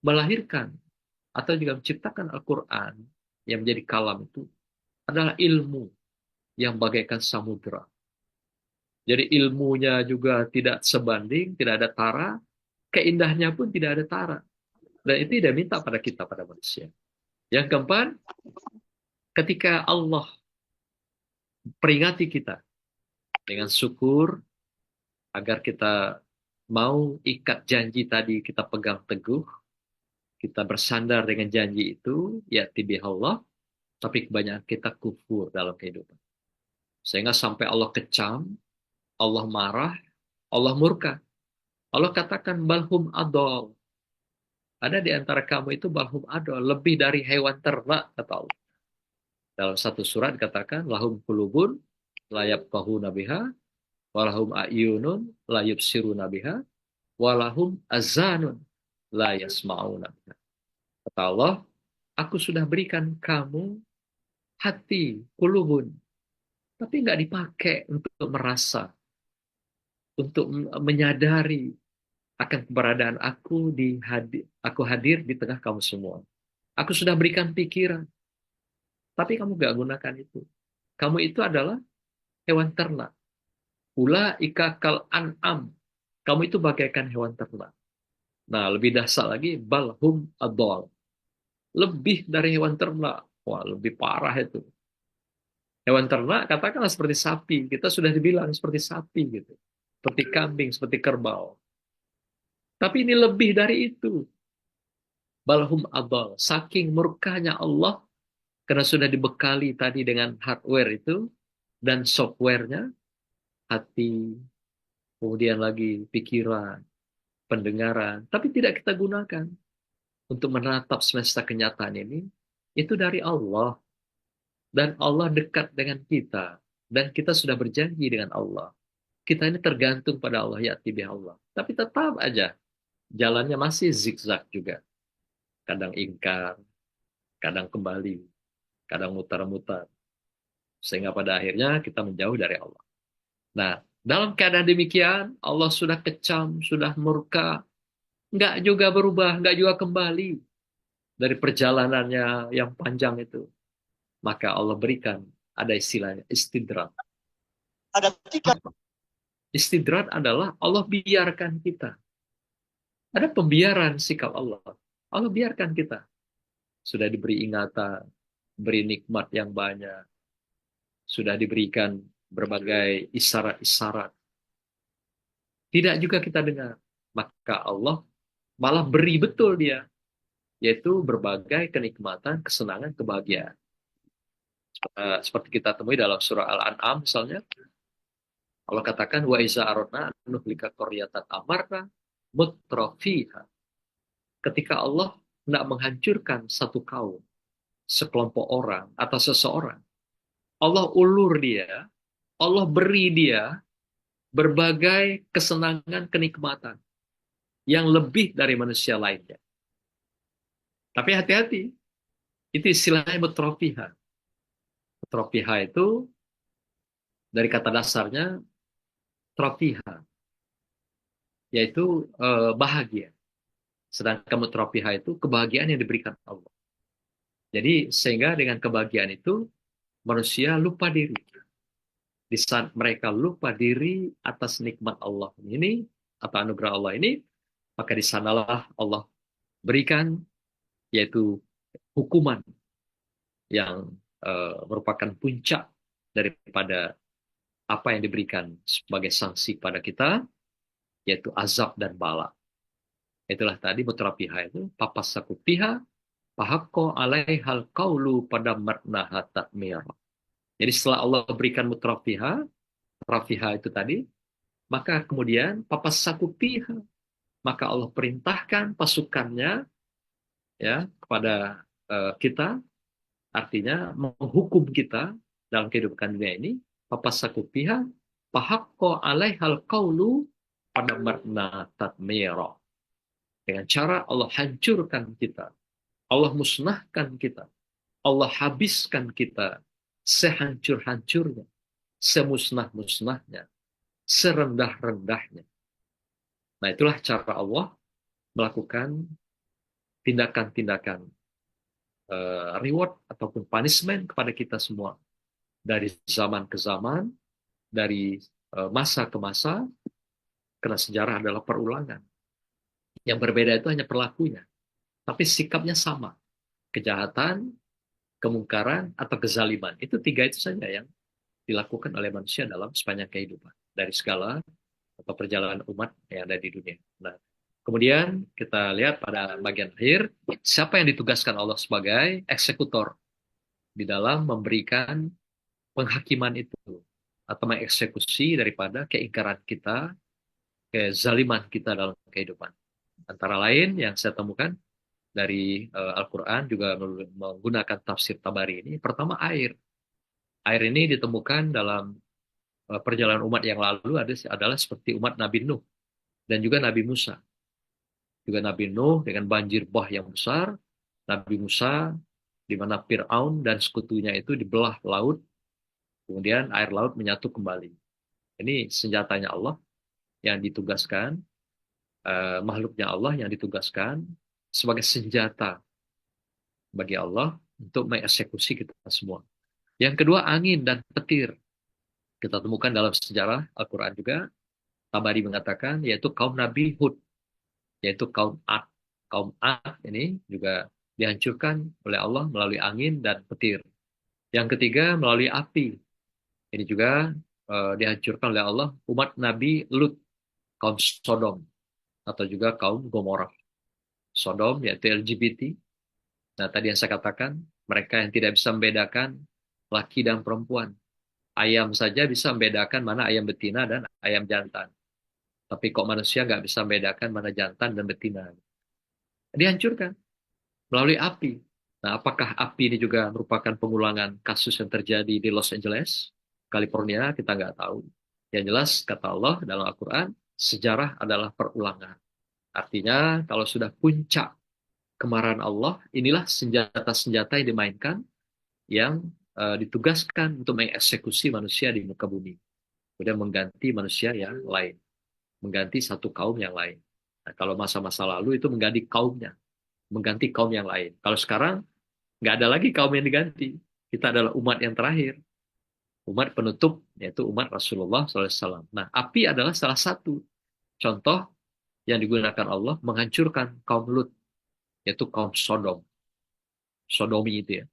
melahirkan atau juga menciptakan Al-Quran yang menjadi kalam itu adalah ilmu yang bagaikan samudra. Jadi ilmunya juga tidak sebanding, tidak ada tara, keindahannya pun tidak ada tara. Dan itu tidak minta pada kita, pada manusia. Yang keempat, ketika Allah peringati kita dengan syukur agar kita mau ikat janji tadi kita pegang teguh, kita bersandar dengan janji itu, ya tibihallah, tapi kebanyakan kita kufur dalam kehidupan. Sehingga sampai Allah kecam, Allah marah, Allah murka. Allah katakan balhum adol. Ada di antara kamu itu balhum adol, lebih dari hewan ternak, kata Allah. Dalam satu surat dikatakan lahum qulubun la yafqahuna biha walahum a'yunun la yubsiruna biha walahum azanun la yasma'una biha. Kata Allah, aku sudah berikan kamu hati, qulubun, tapi nggak dipakai untuk merasa, untuk menyadari akan keberadaan aku aku hadir di tengah kamu semua. Aku sudah berikan pikiran, tapi kamu gak gunakan itu. Kamu itu adalah hewan ternak. Ulaika kal an'am. Kamu itu bagaikan hewan ternak. Nah, lebih dahsyat lagi, balhum adol. Lebih dari hewan ternak. Wah, lebih parah itu. Hewan ternak katakanlah seperti sapi. Kita sudah dibilang seperti sapi gitu. Seperti kambing, seperti kerbau. Tapi ini lebih dari itu. Balhum adol. Saking murkanya Allah, karena sudah dibekali tadi dengan hardware itu, dan softwarenya, hati, kemudian lagi pikiran, pendengaran. Tapi tidak kita gunakan untuk menatap semesta kenyataan ini. Itu dari Allah. Dan Allah dekat dengan kita. Dan kita sudah berjanji dengan Allah. Kita ini tergantung pada Allah, ya tibi Allah. Tapi tetap aja, jalannya masih zigzag juga. Kadang ingkar, kadang kembali, kadang mutar-mutar. Sehingga pada akhirnya kita menjauh dari Allah. Nah, dalam keadaan demikian, Allah sudah kecam, sudah murka, nggak juga berubah, nggak juga kembali dari perjalanannya yang panjang itu. Maka Allah berikan, ada istilahnya, istidrat. Istidrat adalah Allah biarkan kita. Ada pembiaran sikap Allah. Allah biarkan kita. Sudah diberi ingatan, beri nikmat yang banyak. Sudah diberikan berbagai isyarat-isyarat. Tidak juga kita dengar. Maka Allah malah beri betul dia. Yaitu berbagai kenikmatan, kesenangan, kebahagiaan. Seperti kita temui dalam surah Al-An'am misalnya. Allah katakan, wa iza aradna nuhlika qaryatan amarna mutrafiha. Ketika Allah hendak menghancurkan satu kaum, sekelompok orang atau seseorang, Allah ulur dia, Allah beri dia berbagai kesenangan, kenikmatan yang lebih dari manusia lainnya. Tapi hati-hati, itu istilahnya mutrafiha. Mutrafiha itu dari kata dasarnya trofiha, yaitu bahagia. Sedangkan mutrafiha itu kebahagiaan yang diberikan Allah. Jadi sehingga dengan kebahagiaan itu manusia lupa diri. Di saat mereka lupa diri atas nikmat Allah ini atau anugerah Allah ini, maka di sanalah Allah berikan yaitu hukuman yang merupakan puncak daripada apa yang diberikan sebagai sanksi pada kita, yaitu azab dan bala. Itulah tadi mutrafiha itu papasaku piha pahakko alaihal kaulu pada marnaha takmir. Jadi setelah Allah berikan mutrafiha, rafiha itu tadi, maka kemudian papasaku piha, maka Allah perintahkan pasukannya ya kepada kita, artinya menghukum kita dalam kehidupan dunia ini. Papasaku piha pahakko alaihal kaulu pada marna tatmiro. Dengan cara Allah hancurkan kita, Allah musnahkan kita, Allah habiskan kita sehancur-hancurnya, semusnah-musnahnya, serendah-rendahnya. Nah, itulah cara Allah melakukan tindakan-tindakan reward ataupun punishment kepada kita semua. Dari zaman ke zaman, dari masa ke masa, karena sejarah adalah perulangan. Yang berbeda itu hanya perlakunya, tapi sikapnya sama. Kejahatan, kemungkaran, atau kezaliman. Itu tiga itu saja yang dilakukan oleh manusia dalam sepanjang kehidupan. Dari segala atau perjalanan umat yang ada di dunia. Nah, kemudian kita lihat pada bagian akhir, siapa yang ditugaskan Allah sebagai eksekutor di dalam memberikan penghakiman itu, atau mengeksekusi daripada keingkaran kita, kezaliman kita dalam kehidupan. Antara lain yang saya temukan dari Al-Quran juga menggunakan tafsir Tabari ini. Pertama, air. Air ini ditemukan dalam perjalanan umat yang lalu adalah seperti umat Nabi Nuh dan juga Nabi Musa. Juga Nabi Nuh dengan banjir bah yang besar, Nabi Musa di mana Fir'aun dan sekutunya itu dibelah laut, kemudian air laut menyatu kembali. Ini senjatanya Allah yang ditugaskan, makhluknya Allah yang ditugaskan sebagai senjata bagi Allah untuk mengeksekusi kita semua. Yang kedua, angin dan petir. Kita temukan dalam sejarah Al-Quran juga, Tabari mengatakan, yaitu kaum Nabi Hud. yaitu kaum Ad. Kaum Ad ini juga dihancurkan oleh Allah melalui angin dan petir. Yang ketiga melalui api. Ini juga dihancurkan oleh Allah umat Nabi Lut, kaum Sodom, atau juga kaum Gomorrah. Sodom yaitu LGBT. Nah, tadi yang saya katakan, mereka yang tidak bisa membedakan laki dan perempuan. Ayam saja bisa membedakan mana ayam betina dan ayam jantan. Tapi kok manusia nggak bisa membedakan mana jantan dan betina. Dihancurkan melalui api. Nah, apakah api ini juga merupakan pengulangan kasus yang terjadi di Los Angeles, California? Kita nggak tahu. Yang jelas, kata Allah dalam Al-Quran, sejarah adalah perulangan. Artinya, kalau sudah puncak kemarahan Allah, inilah senjata-senjata yang dimainkan, yang ditugaskan untuk mengeksekusi manusia di muka bumi. Kemudian mengganti manusia yang lain. Mengganti satu kaum yang lain. Nah, kalau masa-masa lalu itu mengganti kaumnya. Mengganti kaum yang lain. Kalau sekarang, nggak ada lagi kaum yang diganti. Kita adalah umat yang terakhir. Umat penutup, yaitu umat Rasulullah SAW. Nah, api adalah salah satu contoh yang digunakan Allah menghancurkan kaum Lut, yaitu kaum Sodom. Sodomi itu ya.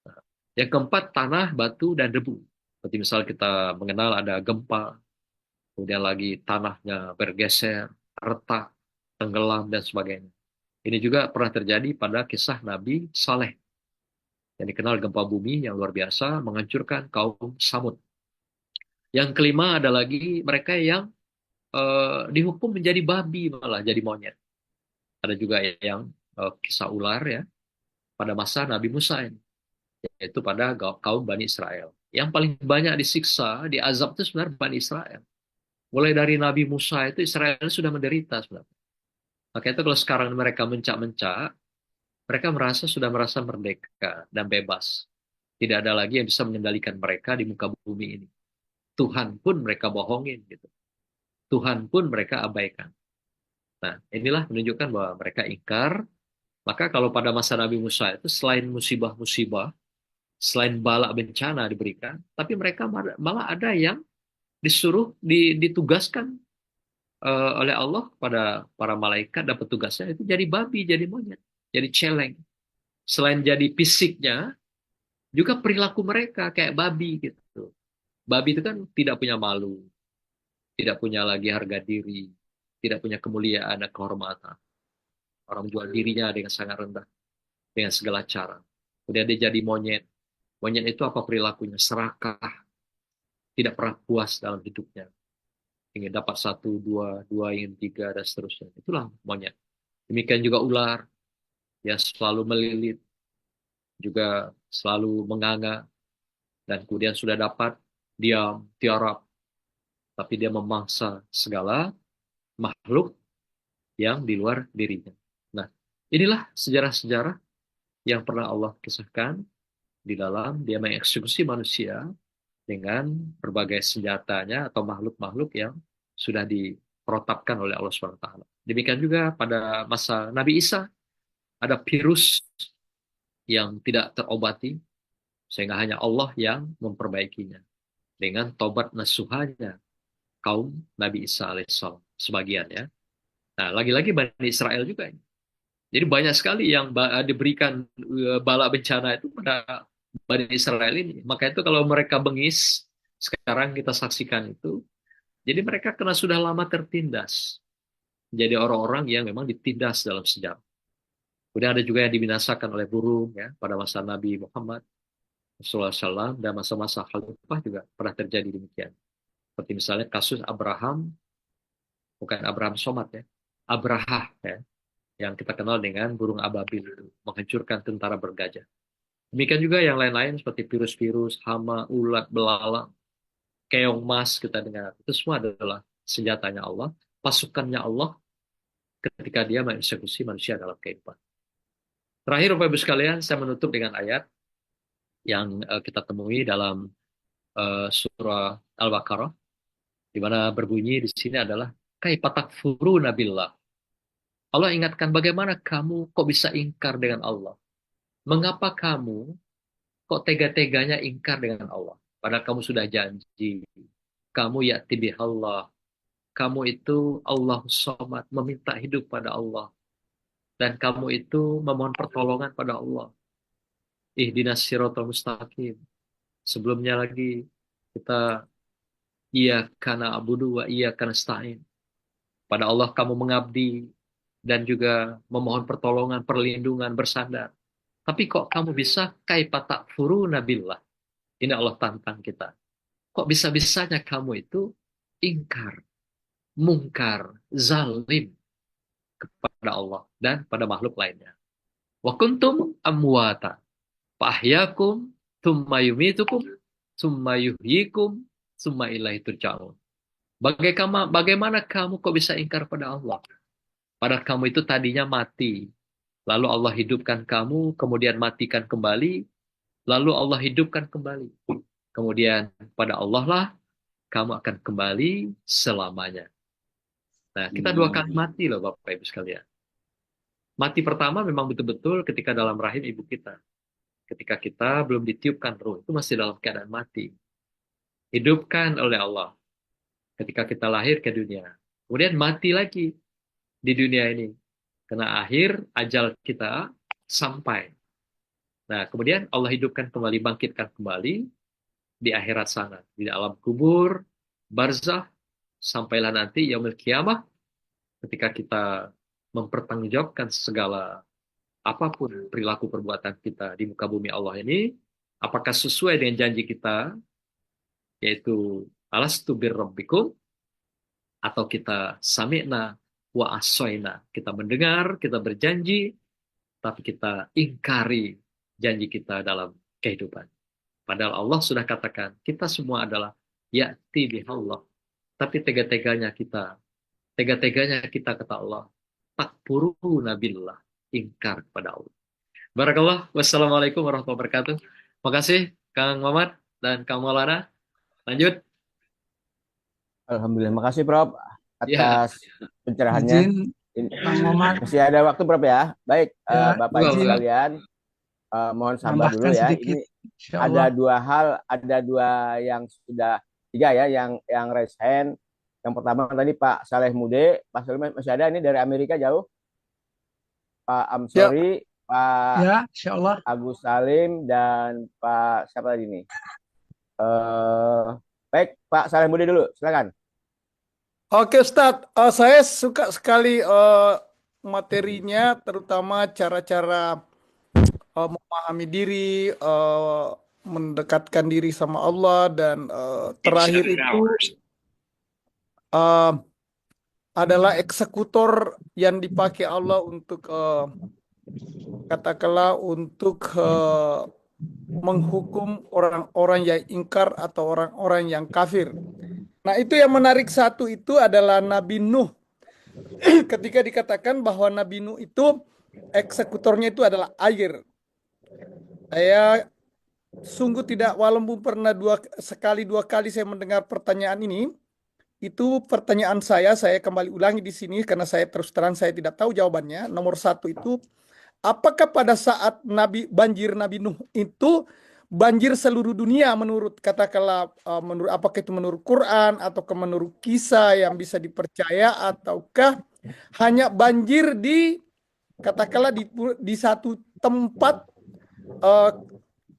Nah, yang keempat, tanah, batu, dan debu. Seperti misal kita mengenal ada gempa, kemudian lagi tanahnya bergeser, retak, tenggelam, dan sebagainya. Ini juga pernah terjadi pada kisah Nabi Saleh, yang dikenal gempa bumi yang luar biasa, menghancurkan kaum Samud. Yang kelima ada lagi mereka yang dihukum menjadi babi, malah jadi monyet. Ada juga yang kisah ular ya, pada masa Nabi Musa ini, yaitu pada kaum Bani Israel. Yang paling banyak disiksa, diazab itu sebenarnya Bani Israel. Mulai dari Nabi Musa itu Israel sudah menderita sebenarnya. Maka itu kalau sekarang mereka mencak-mencak, mereka sudah merasa merdeka dan bebas. Tidak ada lagi yang bisa mengendalikan mereka di muka bumi ini. Tuhan pun mereka bohongin gitu. Tuhan pun mereka abaikan. Nah, inilah menunjukkan bahwa mereka ingkar. Maka kalau pada masa Nabi Musa itu selain musibah-musibah, selain bala bencana diberikan, tapi mereka malah ada yang ditugaskan oleh Allah pada para malaikat dan petugasnya itu jadi babi, jadi monyet, jadi celeng. Selain jadi fisiknya, juga perilaku mereka kayak babi gitu. Babi itu kan tidak punya malu, tidak punya lagi harga diri, tidak punya kemuliaan dan kehormatan. Orang jual dirinya dengan sangat rendah, dengan segala cara. Kemudian dia jadi monyet. Monyet itu apa perilakunya? Serakah, tidak pernah puas dalam hidupnya. Ingin dapat satu, dua, ingin tiga, dan seterusnya. Itulah monyet. Demikian juga ular, yang selalu melilit, juga selalu menganga, dan kemudian sudah dapat, diam, tiarap, tapi dia memangsa segala makhluk yang di luar dirinya. Nah, inilah sejarah-sejarah yang pernah Allah kisahkan di dalam dia mengeksekusi manusia dengan berbagai senjatanya atau makhluk-makhluk yang sudah diprotapkan oleh Allah SWT. Demikian juga pada masa Nabi Isa, ada virus yang tidak terobati, sehingga hanya Allah yang memperbaikinya. Dengan tobat nasuhanya kaum Nabi Isa alaihissalam, sebagian ya. Nah, lagi-lagi Bani Israel juga ini. Jadi banyak sekali yang diberikan bala bencana itu pada Bani Israel ini. Maka itu kalau mereka bengis, sekarang kita saksikan itu, jadi mereka kena sudah lama tertindas. Jadi orang-orang yang memang ditindas dalam sejarah. Kemudian ada juga yang dibinasakan oleh burung ya pada masa Nabi Muhammad SAW, dan masa-masa khalifah juga pernah terjadi demikian. Seperti misalnya kasus Abraham, bukan Abraham Somat ya, Abraha ya, yang kita kenal dengan burung ababil, menghancurkan tentara bergajah. Demikian juga yang lain-lain seperti virus-virus, hama, ulat, belalang, keong mas kita dengar. Itu semua adalah senjatanya Allah, pasukannya Allah ketika dia mengeksekusi manusia dalam kehidupan. Terakhir, Bapak Ibu sekalian, saya menutup dengan ayat yang kita temui dalam surah Al-Baqarah, di mana berbunyi di sini adalah kaifa takfuruna billah. Allah ingatkan bagaimana kamu kok bisa ingkar dengan Allah. Mengapa kamu kok tega-teganya ingkar dengan Allah? Padahal kamu sudah janji. Kamu ya'ti bihallah. kamu itu Allah Somad, meminta hidup pada Allah. Dan kamu itu memohon pertolongan pada Allah. Ihdinas siratal mustaqim. Sebelumnya lagi kita iyyaka na'budu wa iyyaka nasta'in. Pada Allah kamu mengabdi dan juga memohon pertolongan, perlindungan, bersandar. Tapi kok kamu bisa kaifa takfuruna billah? Ini Allah tantang kita. Kok bisa-bisanya kamu itu ingkar, mungkar, zalim kepada Allah dan pada makhluk lainnya. Wa kuntum amwata fa ahyakum tsumma yumitukum tsumma yuhyikum tsumma ilaihi turja'un. Bagaimana kamu kok bisa ingkar pada Allah? Padahal kamu itu tadinya mati. Lalu Allah hidupkan kamu, kemudian matikan kembali, lalu Allah hidupkan kembali. Kemudian pada Allah lah kamu akan kembali selamanya. Nah, kita 2 kali mati loh Bapak Ibu sekalian. Mati pertama memang betul-betul ketika dalam rahim ibu kita. Ketika kita belum ditiupkan ruh, itu masih dalam keadaan mati. Hidupkan oleh Allah ketika kita lahir ke dunia. Kemudian mati lagi di dunia ini. Karena akhir ajal kita sampai. Nah, kemudian Allah hidupkan kembali, bangkitkan kembali di akhirat sana. Di alam kubur, barzah, sampailah nanti yaumil kiamah, ketika kita mempertanggungjawabkan segala apapun perilaku perbuatan kita di muka bumi Allah ini, apakah sesuai dengan janji kita, yaitu alastu birrabbikum, atau kita sami'na wa asoina, kita mendengar, kita berjanji, tapi kita ingkari janji kita dalam kehidupan. Padahal Allah sudah katakan, kita semua adalah ya'ti bihallah. Tapi tega-teganya kita kata Allah, takfuruna billah, ingkar kepada Allah. Barakallah, wassalamualaikum warahmatullahi wabarakatuh. Makasih Kang Mamat dan Kang Maulana. Lanjut. Alhamdulillah, makasih Prof Ya. atas pencerahannya. Izin Kang Mamat. Masih ada waktu Prof ya. Baik, Ya, Bapak Ibu izin. sekalian, mohon sabar dulu Tambahkan ya. sedikit, Ini insya ada Allah. dua yang sudah tiga ya, yang raise hand. Yang pertama tadi Pak Saleh Mude, Pak Saleh masih ada ini dari Amerika jauh. Pak Amsori, Pak Ya, insya Allah. Agus Salim dan Pak siapa tadi nih? Baik, Pak Saleh Mude dulu, silakan. Oke Ustadz, saya suka sekali materinya, terutama cara-cara memahami diri, mendekatkan diri sama Allah, dan terakhir itu adalah eksekutor yang dipakai Allah untuk katakanlah untuk menghukum orang-orang yang ingkar atau orang-orang yang kafir. Nah, itu yang menarik satu itu adalah Nabi Nuh. Ketika dikatakan bahwa Nabi Nuh itu eksekutornya itu adalah air. Saya sungguh tidak, walaupun pernah sekali dua kali saya mendengar pertanyaan ini, itu pertanyaan saya kembali ulangi di sini karena saya terus terang saya tidak tahu jawabannya. Nomor satu itu, apakah pada saat banjir Nabi Nuh itu banjir seluruh dunia menurut katakanlah menurut apakah itu menurut Quran atau menurut kisah yang bisa dipercaya, ataukah hanya banjir di katakanlah di satu tempat,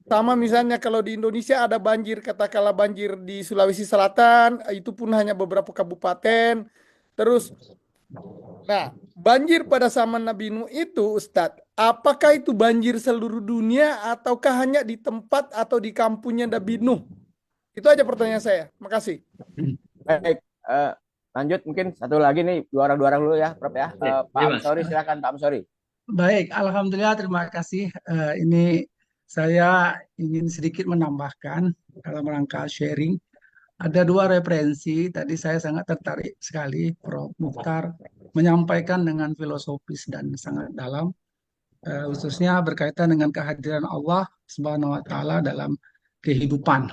sama misalnya kalau di Indonesia ada banjir, katakanlah banjir di Sulawesi Selatan, itu pun hanya beberapa kabupaten. Terus nah, banjir pada zaman Nabi Nuh itu, Ustadz, apakah itu banjir seluruh dunia ataukah hanya di tempat atau di kampungnya Nabi Nuh? Itu aja pertanyaan saya. Makasih. Baik, lanjut mungkin satu lagi nih, dua orang dulu ya, Prof ya. Pak Mas. Amsori, silakan Pak Amsori. Baik, Alhamdulillah, terima kasih. Ini saya ingin sedikit menambahkan dalam rangka sharing. Ada dua referensi, tadi saya sangat tertarik sekali Prof. Mukhtar menyampaikan dengan filosofis dan sangat dalam, khususnya berkaitan dengan kehadiran Allah Subhanahu wa Ta'ala dalam kehidupan.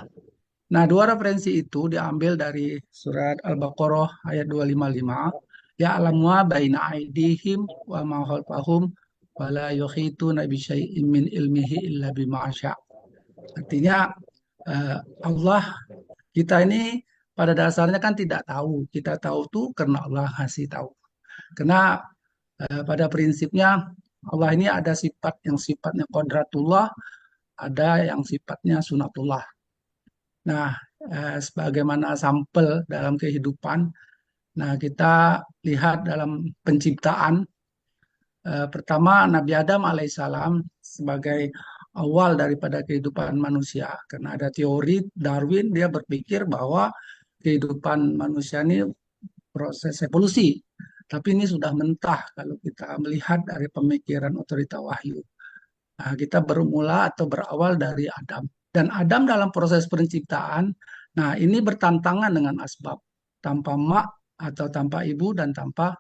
Nah, dua referensi itu diambil dari surat Al-Baqarah ayat 255, ya'lamu ma baina aydihim wa ma khalfahum wa la yuhituna bi syai'in min ilmihi illa bima syaa. Artinya Allah kita ini pada dasarnya kan tidak tahu. Kita tahu tuh karena Allah kasih tahu. Karena pada prinsipnya Allah ini ada sifat yang sifatnya kodratullah, ada yang sifatnya sunatullah. Nah, sebagaimana sampel dalam kehidupan, nah kita lihat dalam penciptaan, pertama Nabi Adam alaihissalam sebagai awal daripada kehidupan manusia. Karena ada teori Darwin, dia berpikir bahwa kehidupan manusia ini proses evolusi. Tapi ini sudah mentah kalau kita melihat dari pemikiran otorita wahyu. Nah, kita bermula atau berawal dari Adam. Dan Adam dalam proses penciptaan, nah ini bertantangan dengan asbab. Tanpa mak atau tanpa ibu dan tanpa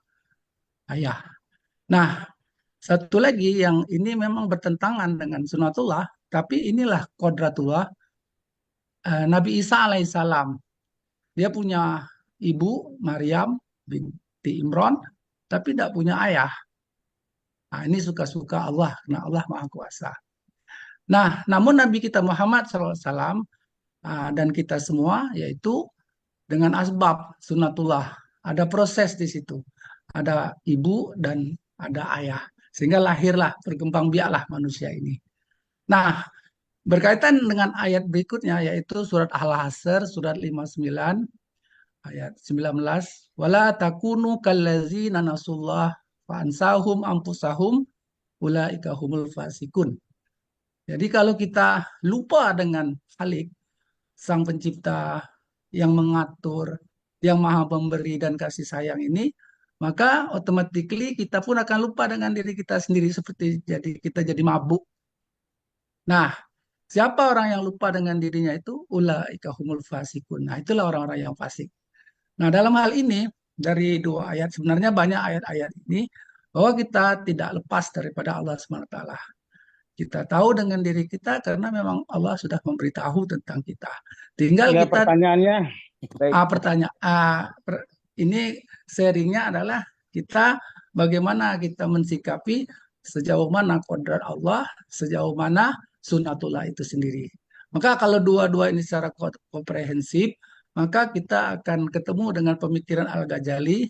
ayah. Nah, satu lagi yang ini memang bertentangan dengan sunatullah, tapi inilah kodratullah. Nabi Isa alaihissalam, dia punya ibu Maryam binti Imran, tapi tidak punya ayah. Nah, ini suka-suka Allah, karena Allah Maha Kuasa. Nah, namun Nabi kita Muhammad SAW dan kita semua, yaitu dengan asbab sunatullah. Ada proses di situ. Ada ibu dan ada ayah. Sehingga lahirlah, berkembang biaklah manusia ini. Nah, berkaitan dengan ayat berikutnya, yaitu surat Al-Hasr, surat 59, ayat 19. Wala takunu kallazina nasullah fa'ansahum ampusahum ulaika humul fasikun. Jadi kalau kita lupa dengan Khalik, Sang Pencipta yang mengatur, yang maha pemberi dan kasih sayang ini, maka automatically kita pun akan lupa dengan diri kita sendiri, seperti kita jadi mabuk. Nah, siapa orang yang lupa dengan dirinya itu? Ulaika humul fasikun. Nah, itulah orang-orang yang fasik. Nah, dalam hal ini, dari dua ayat, sebenarnya banyak ayat-ayat ini, bahwa kita tidak lepas daripada Allah SWT. Kita tahu dengan diri kita karena memang Allah sudah memberitahu tentang kita. Tinggal Ada kita pertanyaannya. ini sharingnya adalah kita bagaimana kita mensikapi sejauh mana kodrat Allah, sejauh mana sunatullah itu sendiri. Maka kalau dua-dua ini secara komprehensif, maka kita akan ketemu dengan pemikiran Al-Ghazali.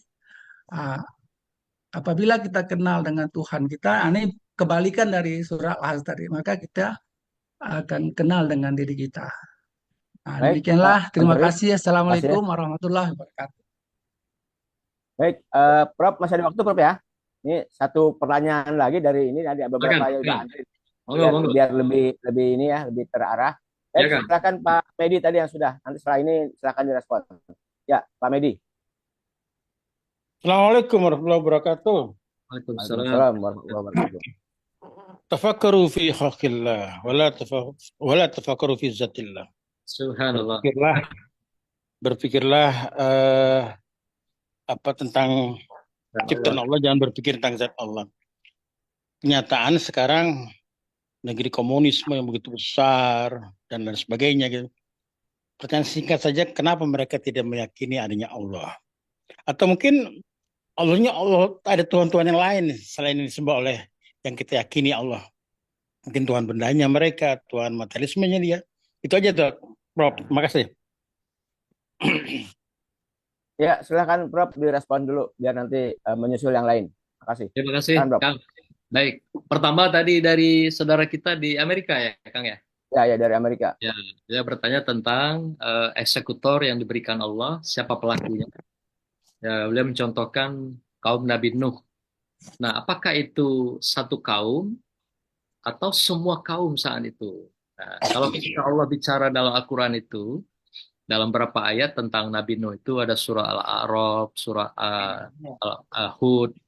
Apabila kita kenal dengan Tuhan kita, ini kebalikan dari surah Al-Hasr tadi, maka kita akan kenal dengan diri kita. Nah, Baik, demikianlah. Pak Terima Antari. kasih. Assalamualaikum warahmatullahi wabarakatuh. Baik, Prof, masih ada waktu, Prof ya? Ini satu pertanyaan lagi dari ini, ada beberapa yang udah antri. Biar lebih ini ya, lebih terarah. Silakan Pak Medi tadi yang sudah. Nanti setelah ini silakan direspon. Ya, Pak Medi. Assalamualaikum warahmatullahi wabarakatuh. Waalaikumsalam warahmatullahi wabarakatuh. Tafakkaru fi khalqillah wala tafakkaru fi zatillah. Subhanallah. Berpikirlah apa tentang ciptaan Allah, jangan berpikir tentang zat Allah. Kenyataan sekarang negeri komunisme yang begitu besar dan lain sebagainya gitu. Pertanyaan singkat saja, kenapa mereka tidak meyakini adanya Allah? Atau mungkin Allahnya Allah, ada Tuhan-Tuhan yang lain selain yang disembah oleh yang kita yakini Allah. Mungkin Tuhan bendanya mereka, Tuhan materialismenya dia. Itu aja tuh, Prof. Terima kasih. Ya, silakan Prof direspon dulu biar nanti menyusul yang lain. Terima kasih. Terima kasih, Kang. Baik, pertama tadi dari saudara kita di Amerika ya, Kang ya? Ya, dari Amerika. Ya, dia bertanya tentang eksekutor yang diberikan Allah, siapa pelakunya? Ya, beliau mencontohkan kaum Nabi Nuh. Nah, apakah itu satu kaum atau semua kaum saat itu? Nah, kalau Allah bicara dalam Al-Quran itu, dalam beberapa ayat tentang Nabi Nuh itu ada surah Al-A'raf, surah Hud,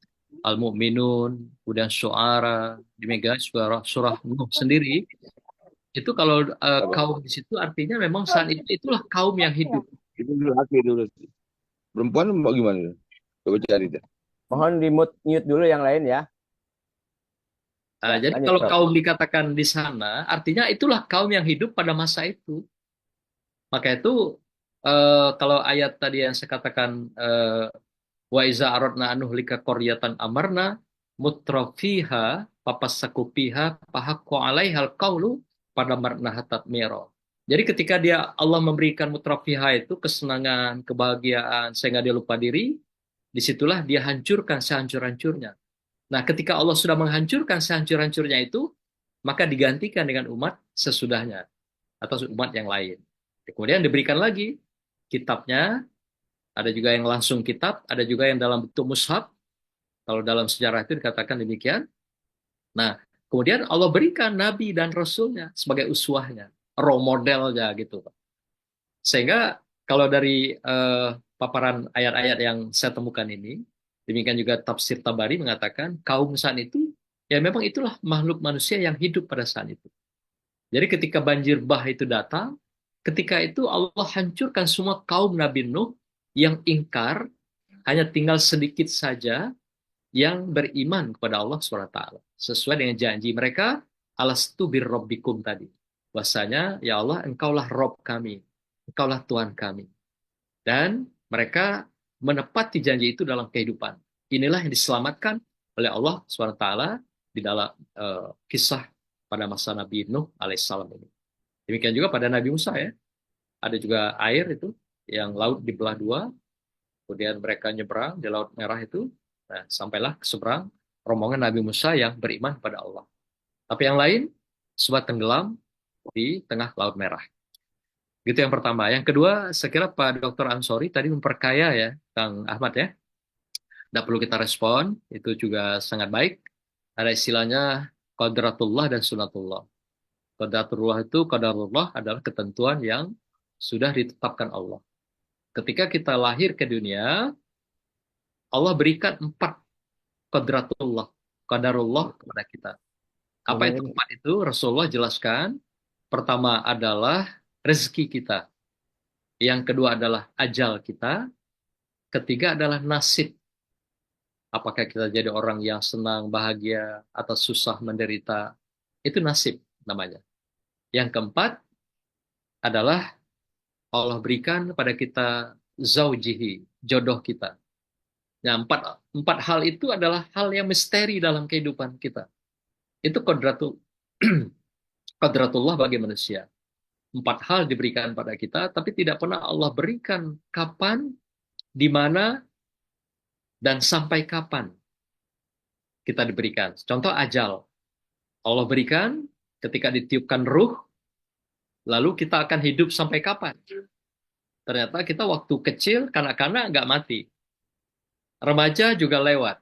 Al-Mu'minun, kemudian Syu'ara, demikian surah Nuh sendiri. Itu kalau kaum di situ artinya memang saat itu itulah kaum yang hidup. Itu laki dulu. Perempuan mau gimana? Coba cari deh. Mohon di mute dulu yang lain ya. Jadi kalau kaum dikatakan di sana, artinya itulah kaum yang hidup pada masa itu. Maka itu kalau ayat tadi yang saya katakan wa iza aradna an nuhlika qaryatan amarna mutrafiha papassaku fiha fahaqqu alaihal qawlu pada marna hatat miro. Jadi ketika Allah memberikan mutrafiha itu kesenangan, kebahagiaan, sehingga dia lupa diri, disitulah dia hancurkan sehancur-hancurnya. Nah, ketika Allah sudah menghancurkan sehancur-hancurnya itu, maka digantikan dengan umat sesudahnya atau umat yang lain. Kemudian diberikan lagi kitabnya, ada juga yang langsung kitab, ada juga yang dalam bentuk mushaf. Kalau dalam sejarah itu dikatakan demikian. Nah, kemudian Allah berikan nabi dan rasulnya sebagai uswahnya, role modelnya gitu, Pak. Sehingga kalau dari paparan ayat-ayat yang saya temukan ini, demikian juga tafsir Tabari mengatakan kaum saat itu, ya memang itulah makhluk manusia yang hidup pada saat itu. Jadi ketika banjir bah itu datang, ketika itu Allah hancurkan semua kaum Nabi Nuh yang ingkar, hanya tinggal sedikit saja yang beriman kepada Allah SWT. Sesuai dengan janji mereka, alastu birrabbikum tadi. Bahasanya, ya Allah, engkaulah Rob kami. Engkaulah Tuhan kami. Dan mereka menepati janji itu dalam kehidupan. Inilah yang diselamatkan oleh Allah SWT di dalam kisah pada masa Nabi Nuh alaihissalam ini. Demikian juga pada Nabi Musa ya. Ada juga air itu, yang laut dibelah dua, kemudian mereka nyebrang di Laut Merah itu. Nah, sampailah ke seberang rombongan Nabi Musa yang beriman pada Allah. Tapi yang lain, semua tenggelam di tengah Laut Merah. Gitu yang pertama. Yang kedua, saya kira Pak Dr. Ansori tadi memperkaya ya, Kang Ahmad ya. Tidak perlu kita respon, itu juga sangat baik. Ada istilahnya qadratullah dan sunatullah. Qadratullah itu, qadarullah adalah ketentuan yang sudah ditetapkan Allah. Ketika kita lahir ke dunia, Allah berikan 4 qadratullah, qadarullah kepada kita. Apa itu 4 itu? Rasulullah jelaskan. Pertama adalah rezeki kita. Yang kedua adalah ajal kita. Ketiga adalah nasib. Apakah kita jadi orang yang senang, bahagia, atau susah, menderita. Itu nasib namanya. Yang keempat adalah Allah berikan kepada kita zaujihi, jodoh kita. Nah, empat hal itu adalah hal yang misteri dalam kehidupan kita. Itu qadratullah bagi manusia. 4 hal diberikan pada kita, tapi tidak pernah Allah berikan kapan, di mana, dan sampai kapan kita diberikan. Contoh ajal. Allah berikan ketika ditiupkan ruh, lalu kita akan hidup sampai kapan? Ternyata kita waktu kecil, kanak-kanak nggak mati. Remaja juga lewat.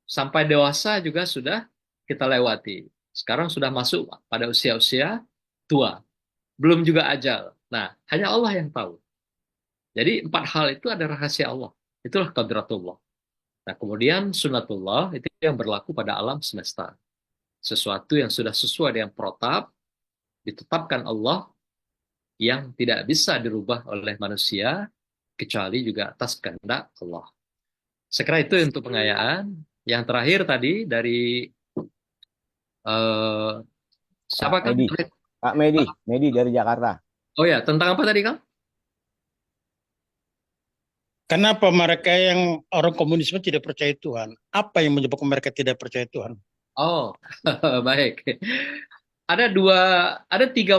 Sampai dewasa juga sudah kita lewati. Sekarang sudah masuk pada usia-usia tua. Belum juga ajal. Nah, hanya Allah yang tahu. Jadi 4 hal itu ada rahasia Allah. Itulah qadratullah. Nah, kemudian sunatullah itu yang berlaku pada alam semesta. Sesuatu yang sudah sesuai dengan protap, ditetapkan Allah, yang tidak bisa dirubah oleh manusia, kecuali juga atas kehendak Allah. Sekira itu untuk pengayaan. Yang terakhir tadi dari siapa kan? Pak Medi dari Jakarta. Oh ya, tentang apa tadi Kang? Kenapa mereka yang orang komunisme tidak percaya Tuhan? Apa yang menyebabkan mereka tidak percaya Tuhan? Oh, baik. Ada 3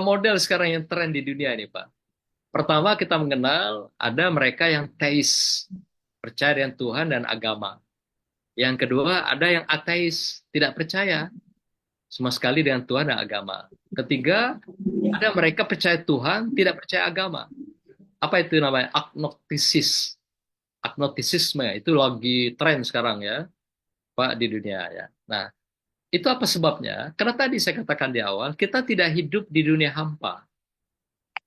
model sekarang yang tren di dunia ini, Pak. Pertama, kita mengenal ada mereka yang teis, percaya dengan Tuhan dan agama. Yang kedua, ada yang ateis, tidak percaya sama sekali dengan Tuhan dan agama. Ketiga, ada mereka percaya Tuhan, tidak percaya agama. Apa itu namanya? Agnostisis. Agnostisisme itu lagi tren sekarang ya, Pak, di dunia ya. Nah, itu apa sebabnya? Karena tadi saya katakan di awal, kita tidak hidup di dunia hampa.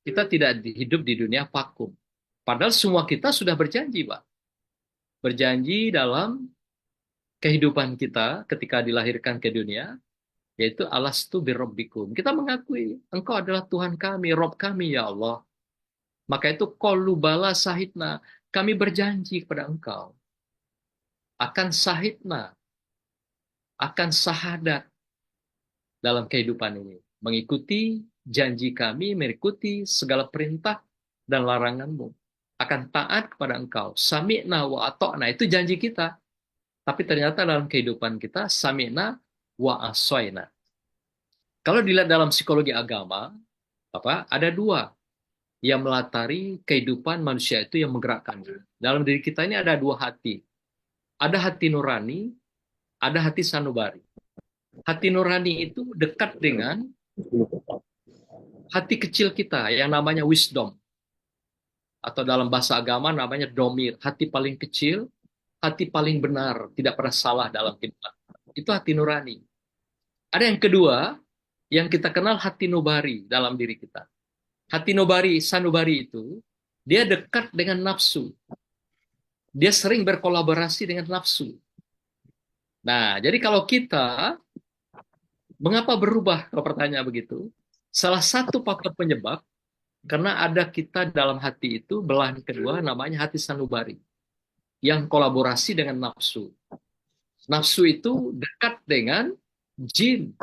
Kita tidak hidup di dunia vakum. Padahal semua kita sudah berjanji, Pak. Berjanji dalam kehidupan kita ketika dilahirkan ke dunia, yaitu alastu birrabbikum. Kita mengakui, Engkau adalah Tuhan kami, Rob kami, ya Allah. Maka itu qalu bala sahidna. Kami berjanji kepada Engkau. Akan sahidna. Akan sahadat dalam kehidupan ini. Mengikuti janji kami, mengikuti segala perintah dan laranganmu. Akan taat kepada Engkau. Sami'na wa ato'na. Itu janji kita. Tapi ternyata dalam kehidupan kita, sami'na wa asoyna. Kalau dilihat dalam psikologi agama, Ada dua yang melatari kehidupan manusia itu yang menggerakkan. Dalam diri kita ini ada dua hati. Ada hati nurani, ada hati sanubari. Hati nurani itu dekat dengan hati kecil kita yang namanya wisdom. Atau dalam bahasa agama namanya domir. Hati paling kecil, hati paling benar, tidak pernah salah dalam kehidupan. Itu hati nurani. Ada yang kedua, yang kita kenal hati nobari dalam diri kita. Hati nobari, sanubari itu, dia dekat dengan nafsu. Dia sering berkolaborasi dengan nafsu. Nah, jadi kalau kita, mengapa berubah kalau pertanyaan begitu? Salah satu faktor penyebab, karena ada kita dalam hati itu, belahan kedua namanya hati sanubari. Yang kolaborasi dengan nafsu. Nafsu itu dekat dengan jin,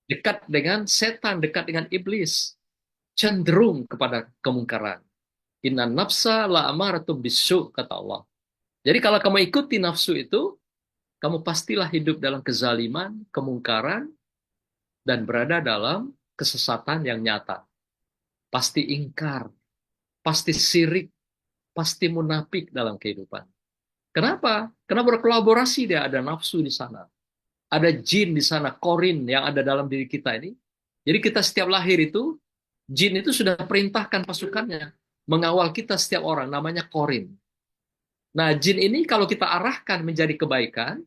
dekat dengan setan, dekat dengan iblis. Cenderung kepada kemungkaran. Inna nafsa la amaratum bisu, kata Allah. Jadi kalau kamu ikuti nafsu itu, kamu pastilah hidup dalam kezaliman, kemungkaran, dan berada dalam kesesatan yang nyata. Pasti ingkar, pasti sirik, pasti munafik dalam kehidupan. Kenapa? Karena berkolaborasi dia, ada nafsu di sana. Ada jin di sana, korin yang ada dalam diri kita ini. Jadi kita setiap lahir itu, jin itu sudah perintahkan pasukannya mengawal kita setiap orang, namanya korin. Nah, jin ini kalau kita arahkan menjadi kebaikan,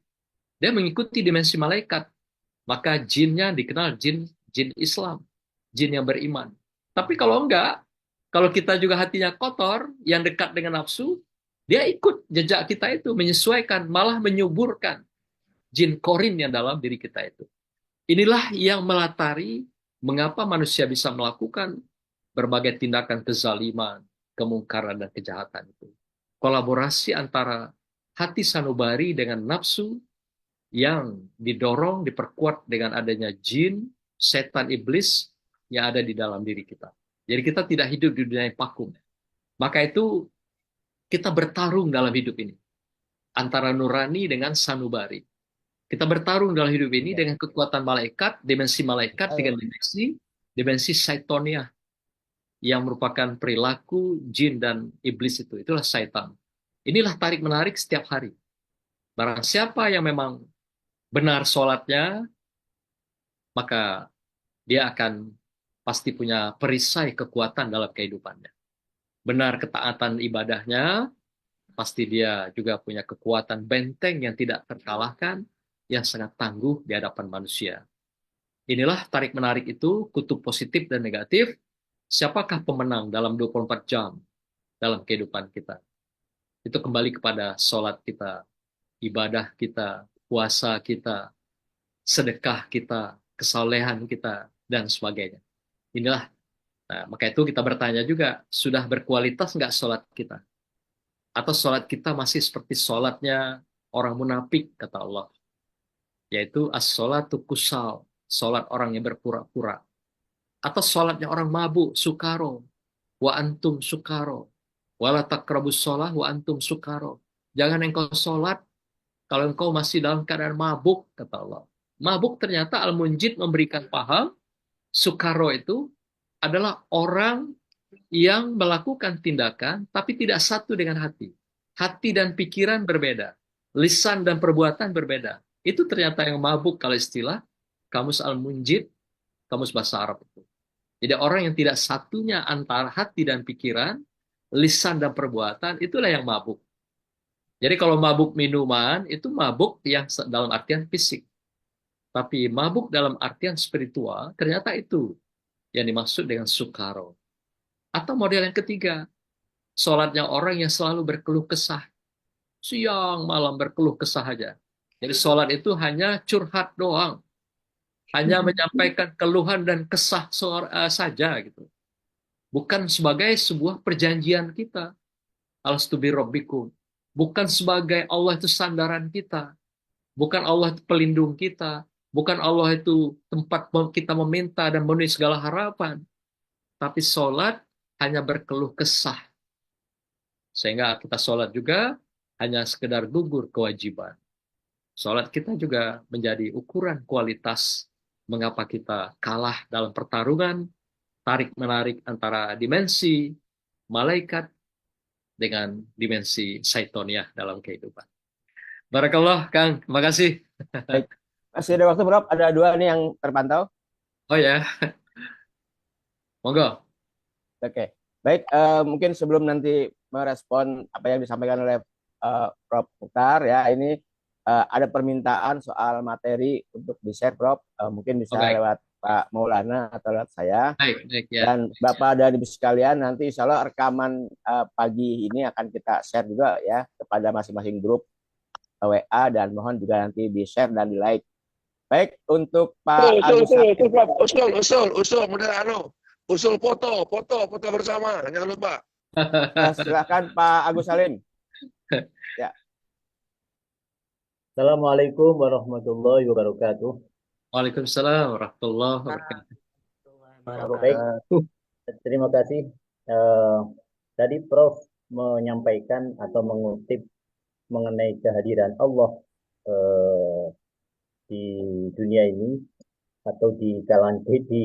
dia mengikuti dimensi malaikat. Maka jinnya dikenal jin Islam, jin yang beriman. Tapi kalau enggak, kalau kita juga hatinya kotor, yang dekat dengan nafsu, dia ikut jejak kita itu, menyesuaikan, malah menyuburkan jin korin yang dalam diri kita itu. Inilah yang melatari mengapa manusia bisa melakukan berbagai tindakan kezaliman, kemungkaran, dan kejahatan itu. Kolaborasi antara hati sanubari dengan nafsu yang didorong, diperkuat dengan adanya jin, setan, iblis yang ada di dalam diri kita. Jadi kita tidak hidup di dunia yang vakum. Maka itu kita bertarung dalam hidup ini. Antara nurani dengan sanubari. Kita bertarung dalam hidup ini dengan kekuatan malaikat, dengan dimensi saitonia, yang merupakan perilaku jin dan iblis itu. Itulah syaitan. Inilah tarik-menarik setiap hari. Barang siapa yang memang benar sholatnya, maka dia akan pasti punya perisai kekuatan dalam kehidupannya. Benar ketaatan ibadahnya, pasti dia juga punya kekuatan benteng yang tidak terkalahkan, yang sangat tangguh di hadapan manusia. Inilah tarik-menarik itu, kutub positif dan negatif. Siapakah pemenang dalam 24 jam dalam kehidupan kita? Itu kembali kepada sholat kita, ibadah kita, puasa kita, sedekah kita, kesolehan kita, dan sebagainya. Inilah. Nah, maka itu kita bertanya juga, sudah berkualitas nggak sholat kita? Atau sholat kita masih seperti sholatnya orang munafik, kata Allah. Yaitu as-sholatu kusal, sholat orang yang berpura-pura. Atau sholatnya orang mabuk, sukaro, wa antum sukaro, wala taqrabus sholah wa antum sukaro. Jangan engkau sholat kalau engkau masih dalam keadaan mabuk, kata Allah. Mabuk ternyata Al-Munjid memberikan paham, sukaro itu adalah orang yang melakukan tindakan tapi tidak satu dengan hati. Hati dan pikiran berbeda, lisan dan perbuatan berbeda. Itu ternyata yang mabuk kalau istilah Kamus Al-Munjid, kamus bahasa Arab itu. Jadi orang yang tidak satunya antara hati dan pikiran, lisan dan perbuatan, itulah yang mabuk. Jadi kalau mabuk minuman, itu mabuk yang dalam artian fisik. Tapi mabuk dalam artian spiritual, ternyata itu yang dimaksud dengan sukaro. Atau model yang ketiga, sholatnya orang yang selalu berkeluh kesah. Siang malam berkeluh kesah aja. Jadi sholat itu hanya curhat doang. Hanya menyampaikan keluhan dan kesah saja gitu. Bukan sebagai sebuah perjanjian kita. Alastu bi rabbikum. Bukan sebagai Allah itu sandaran kita. Bukan Allah itu pelindung kita. Bukan Allah itu tempat kita meminta dan memenuhi segala harapan. Tapi sholat hanya berkeluh kesah. Sehingga kita sholat juga hanya sekedar gugur kewajiban. Sholat kita juga menjadi ukuran kualitas mengapa kita kalah dalam pertarungan tarik-menarik antara dimensi malaikat dengan dimensi Saitonia dalam kehidupan. Barakallah, Kang. Terima kasih. Baik. Masih ada waktu, Prof. Ada dua nih yang terpantau. Oh ya, monggo. Oke. Baik, mungkin sebelum nanti merespon apa yang disampaikan oleh Prof. Mukhtar ya, ini ada permintaan soal materi untuk di-share, Prof. Mungkin bisa Oke. lewat Pak Maulana atau lewat saya. Baik, ya. Dan Bapak dan Ibu sekalian, nanti insya Allah rekaman pagi ini akan kita share juga ya kepada masing-masing grup WA, dan mohon juga nanti di-share dan di-like. Baik, untuk Pak Agus Salim. Usul foto bersama, jangan lupa. Silakan Pak Agus Salim. Ya. Assalamualaikum warahmatullahi wabarakatuh. Waalaikumsalam warahmatullahi wabarakatuh. Baik, terima kasih. Tadi Prof menyampaikan atau mengutip mengenai kehadiran Allah di dunia ini atau di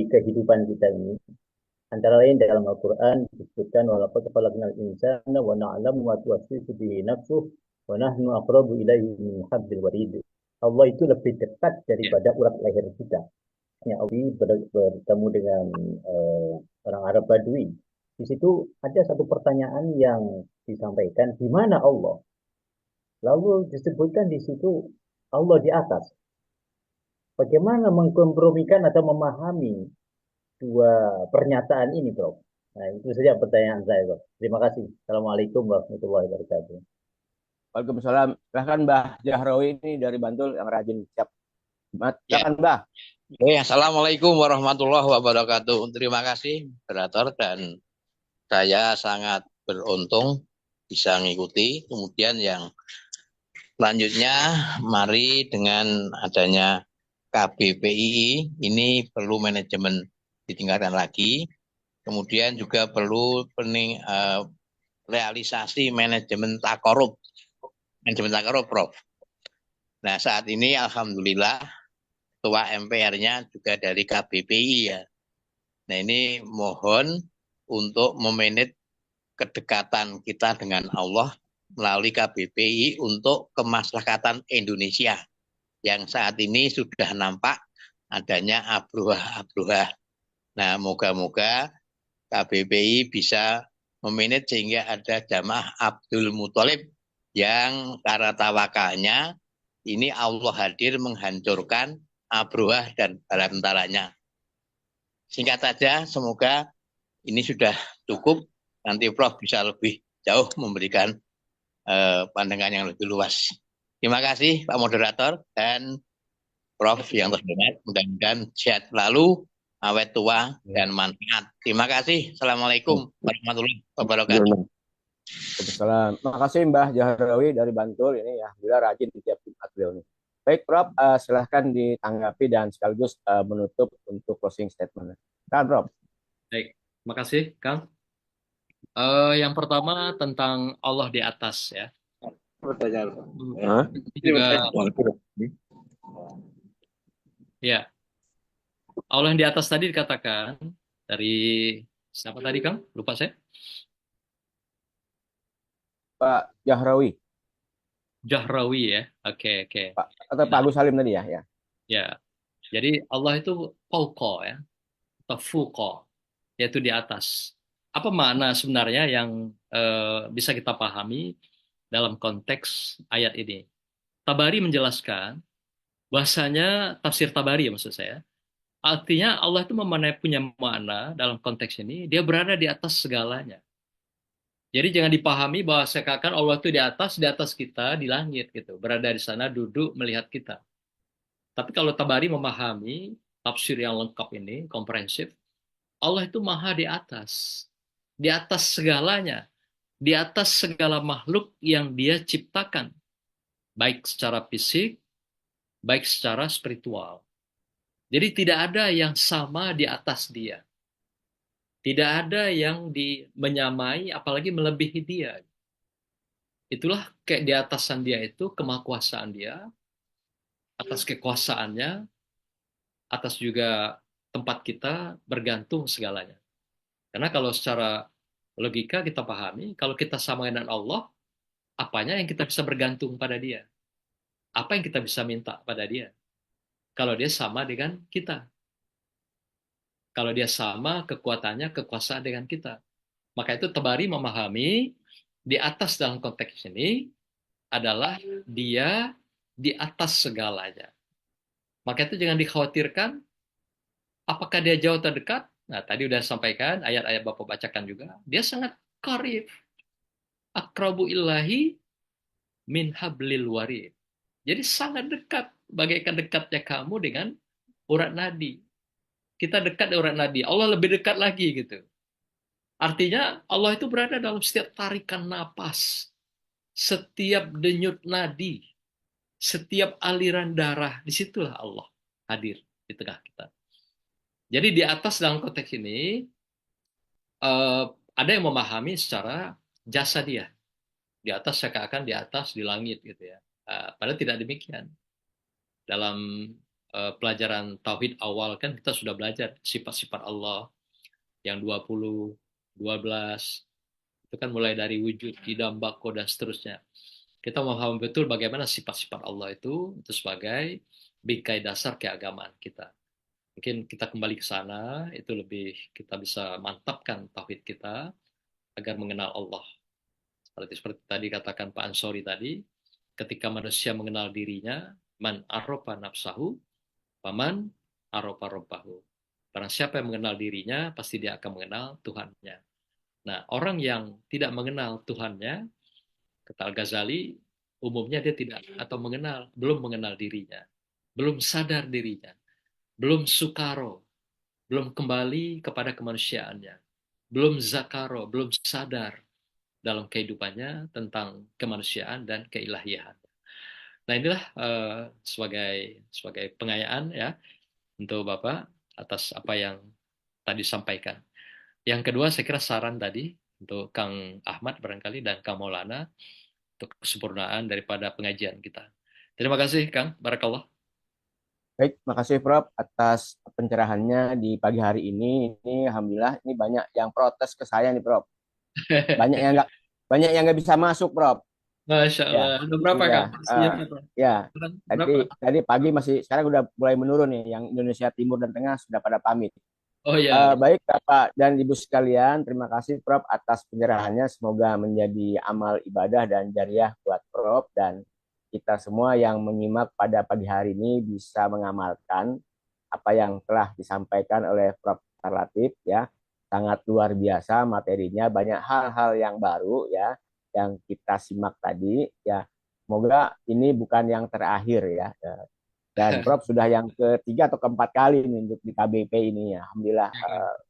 kehidupan kita ini. Antara lain dalam Al-Quran disebutkan walaqad khalaqnal insana wa na'lamu ma tuwaswisu bihi nafsuh wa nahnu aqrabu ilaihi min hablil warid. Allah itu lebih dekat daripada urat leher kita. Ya, Abi bertemu dengan orang Arab Badui. Di situ ada satu pertanyaan yang disampaikan, di mana Allah? Lalu disebutkan di situ Allah di atas. Bagaimana mengkompromikan atau memahami dua pernyataan ini, Prof? Nah, itu saja pertanyaan saya, Prof. Terima kasih. Assalamualaikum warahmatullahi wabarakatuh. Waalaikumsalam. Silahkan Mbah Jahrawi ini dari Bantul yang rajin siap. Silakan Mbah. Assalamualaikum warahmatullahi wabarakatuh. Terima kasih, moderator, dan saya sangat beruntung bisa mengikuti. Kemudian yang selanjutnya, mari dengan adanya KBPII ini perlu manajemen ditingkatkan lagi. Kemudian juga perlu realisasi manajemen takorup, Prof. Nah, saat ini alhamdulillah Ketua MPR-nya juga dari KBPI ya. Nah, ini mohon untuk memanage kedekatan kita dengan Allah melalui KBPI untuk kemaslahatan Indonesia yang saat ini sudah nampak adanya abruhah. Nah, moga-moga KBPI bisa memanage sehingga ada jamaah Abdul Muthalib yang cara tawakalnya ini Allah hadir menghancurkan abruhah dan bala tentaranya. Singkat saja, semoga ini sudah cukup. Nanti Prof bisa lebih jauh memberikan pandangan yang lebih luas. Terima kasih Pak Moderator dan Prof yang terhormat. Mudah-mudahan sehat selalu, awet tua dan manfaat. Terima kasih. Assalamualaikum warahmatullahi wabarakatuh. Waalaikumsalam. Terima kasih Mbah Jahrawi dari Bantul ini ya, bila rajin di tiap Jumat beliau ini. Baik Prof, silahkan ditanggapi dan sekaligus menutup untuk closing statement. Kan Prof. Baik, terima kasih Kang. Yang pertama tentang Allah di atas ya. Ya, Allah yang di atas tadi dikatakan dari siapa tadi Kang? Lupa saya. Pak Jahrawi. Jahrawi ya. Oke. Pak atau Pak Agus Salim tadi ya. Ya. Jadi Allah itu fauqa ya. Atau fuqa, yaitu di atas. Apa makna sebenarnya yang bisa kita pahami dalam konteks ayat ini? Tabari menjelaskan bahasanya tafsir Tabari ya maksud saya. Artinya Allah itu punya makna dalam konteks ini, dia berada di atas segalanya. Jadi jangan dipahami bahwa seakan Allah itu di atas kita, di langit gitu. Berada di sana, duduk, melihat kita. Tapi kalau Tabari memahami tafsir yang lengkap ini, komprehensif, Allah itu maha di atas segalanya, di atas segala makhluk yang dia ciptakan, baik secara fisik, baik secara spiritual. Jadi tidak ada yang sama di atas dia. Tidak ada yang menyamai, apalagi melebihi dia. Itulah kayak di atasan dia itu kemahakuasaan dia, atas kekuasaannya, atas juga tempat kita bergantung segalanya. Karena kalau secara logika kita pahami, kalau kita sama dengan Allah, apanya yang kita bisa bergantung pada dia? Apa yang kita bisa minta pada dia? Kalau dia sama dengan kita. Kalau dia sama kekuatannya, kekuasaan dengan kita. Maka itu Tabari memahami di atas dalam konteks ini adalah dia di atas segalanya. Maka itu jangan dikhawatirkan apakah dia jauh atau dekat. Nah, tadi udah sampaikan, ayat-ayat Bapak bacakan juga. Dia sangat qarib. Akrabu illahi min hablil warid. Jadi sangat dekat. Bagaikan dekatnya kamu dengan urat nadi. Kita dekat dengan urat nadi. Allah lebih dekat lagi gitu. Artinya Allah itu berada dalam setiap tarikan napas. Setiap denyut nadi. Setiap aliran darah. Disitulah Allah hadir di tengah kita. Jadi di atas dalam konteks ini, ada yang memahami secara jasa dia. Di atas seakan-akan di atas, di langit gitu ya. Padahal tidak demikian. Dalam pelajaran Tauhid awal kan kita sudah belajar sifat-sifat Allah yang 20, 12, itu kan mulai dari wujud, qidam, bako, dan seterusnya. Kita memahami betul bagaimana sifat-sifat Allah itu sebagai bingkai dasar keagamaan kita. Mungkin kita kembali ke sana, itu lebih kita bisa mantapkan tauhid kita agar mengenal Allah. Seperti tadi katakan Pak Ansori tadi, ketika manusia mengenal dirinya, man arrofa nafsahu, paman arrofa robbahu. Barang siapa yang mengenal dirinya, pasti dia akan mengenal Tuhannya. Nah, orang yang tidak mengenal Tuhannya, kata Al-Ghazali, umumnya dia tidak atau belum mengenal dirinya, belum sadar dirinya, belum sukaro, belum kembali kepada kemanusiaannya, belum zakaro, belum sadar dalam kehidupannya tentang kemanusiaan dan keilahian. Nah, inilah sebagai pengayaan ya untuk Bapak atas apa yang tadi sampaikan. Yang kedua, saya kira saran tadi untuk Kang Ahmad barangkali dan Kang Maulana untuk kesempurnaan daripada pengajian kita. Terima kasih Kang, barakallah. Baik, makasih Prof atas pencerahannya di pagi hari ini. Ini alhamdulillah ini banyak yang protes ke saya nih Prof. Banyak yang nggak bisa masuk Prof. Masya Allah. Ya, Ada berapa Kang? ya. Tadi pagi sekarang udah mulai menurun nih. Yang Indonesia Timur dan Tengah sudah pada pamit. Oh ya. Baik Bapak dan Ibu sekalian, terima kasih Prof atas pencerahannya. Semoga menjadi amal ibadah dan jariah buat Prof dan kita semua yang menyimak pada pagi hari ini bisa mengamalkan apa yang telah disampaikan oleh Prof Latif ya. Sangat luar biasa materinya, banyak hal-hal yang baru ya yang kita simak tadi ya. Semoga ini bukan yang terakhir ya. Dan Prof sudah yang ketiga atau keempat kali nih untuk di KBP ini ya. Alhamdulillah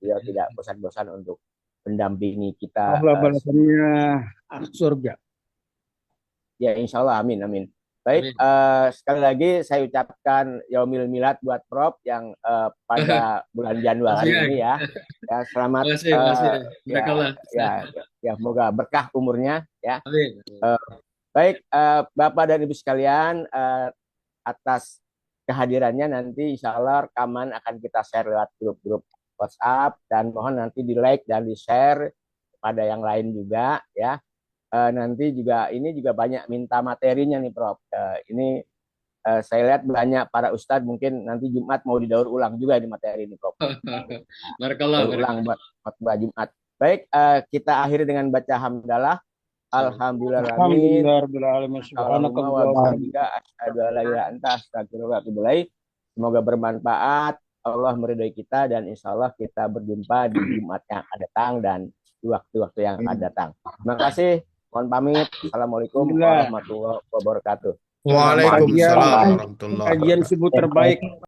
beliau tidak bosan-bosan untuk mendampingi kita. Allah balasannya surga. Ya insya Allah, amin, amin. Baik, sekali lagi saya ucapkan Yaumil Milad buat Prof yang pada bulan Januari ini ya. Ya selamat. Ya semoga berkah umurnya ya. Amin. Baik, Bapak dan Ibu sekalian, atas kehadirannya nanti insya Allah rekaman akan kita share lewat grup-grup WhatsApp dan mohon nanti di like dan di share kepada yang lain juga ya. Nanti juga ini juga banyak minta materinya nih Prof. Ini saya lihat banyak para ustadz mungkin nanti Jumat mau didaur ulang juga di materi ini Prof. Barakallah. Ulang buat khotbah Jumat. Baik, kita akhiri dengan baca hamdalah. Alhamdulillahirrahmanirrahim. Semoga bermanfaat. Allah meridhai kita dan insya Allah kita berjumpa di Jumat yang akan datang dan di waktu-waktu yang akan datang. Terima kasih. Mohon pamit. Assalamualaikum warahmatullahi wabarakatuh. Waalaikumsalam warahmatullahi wabarakatuh. Kajian subuh terbaik.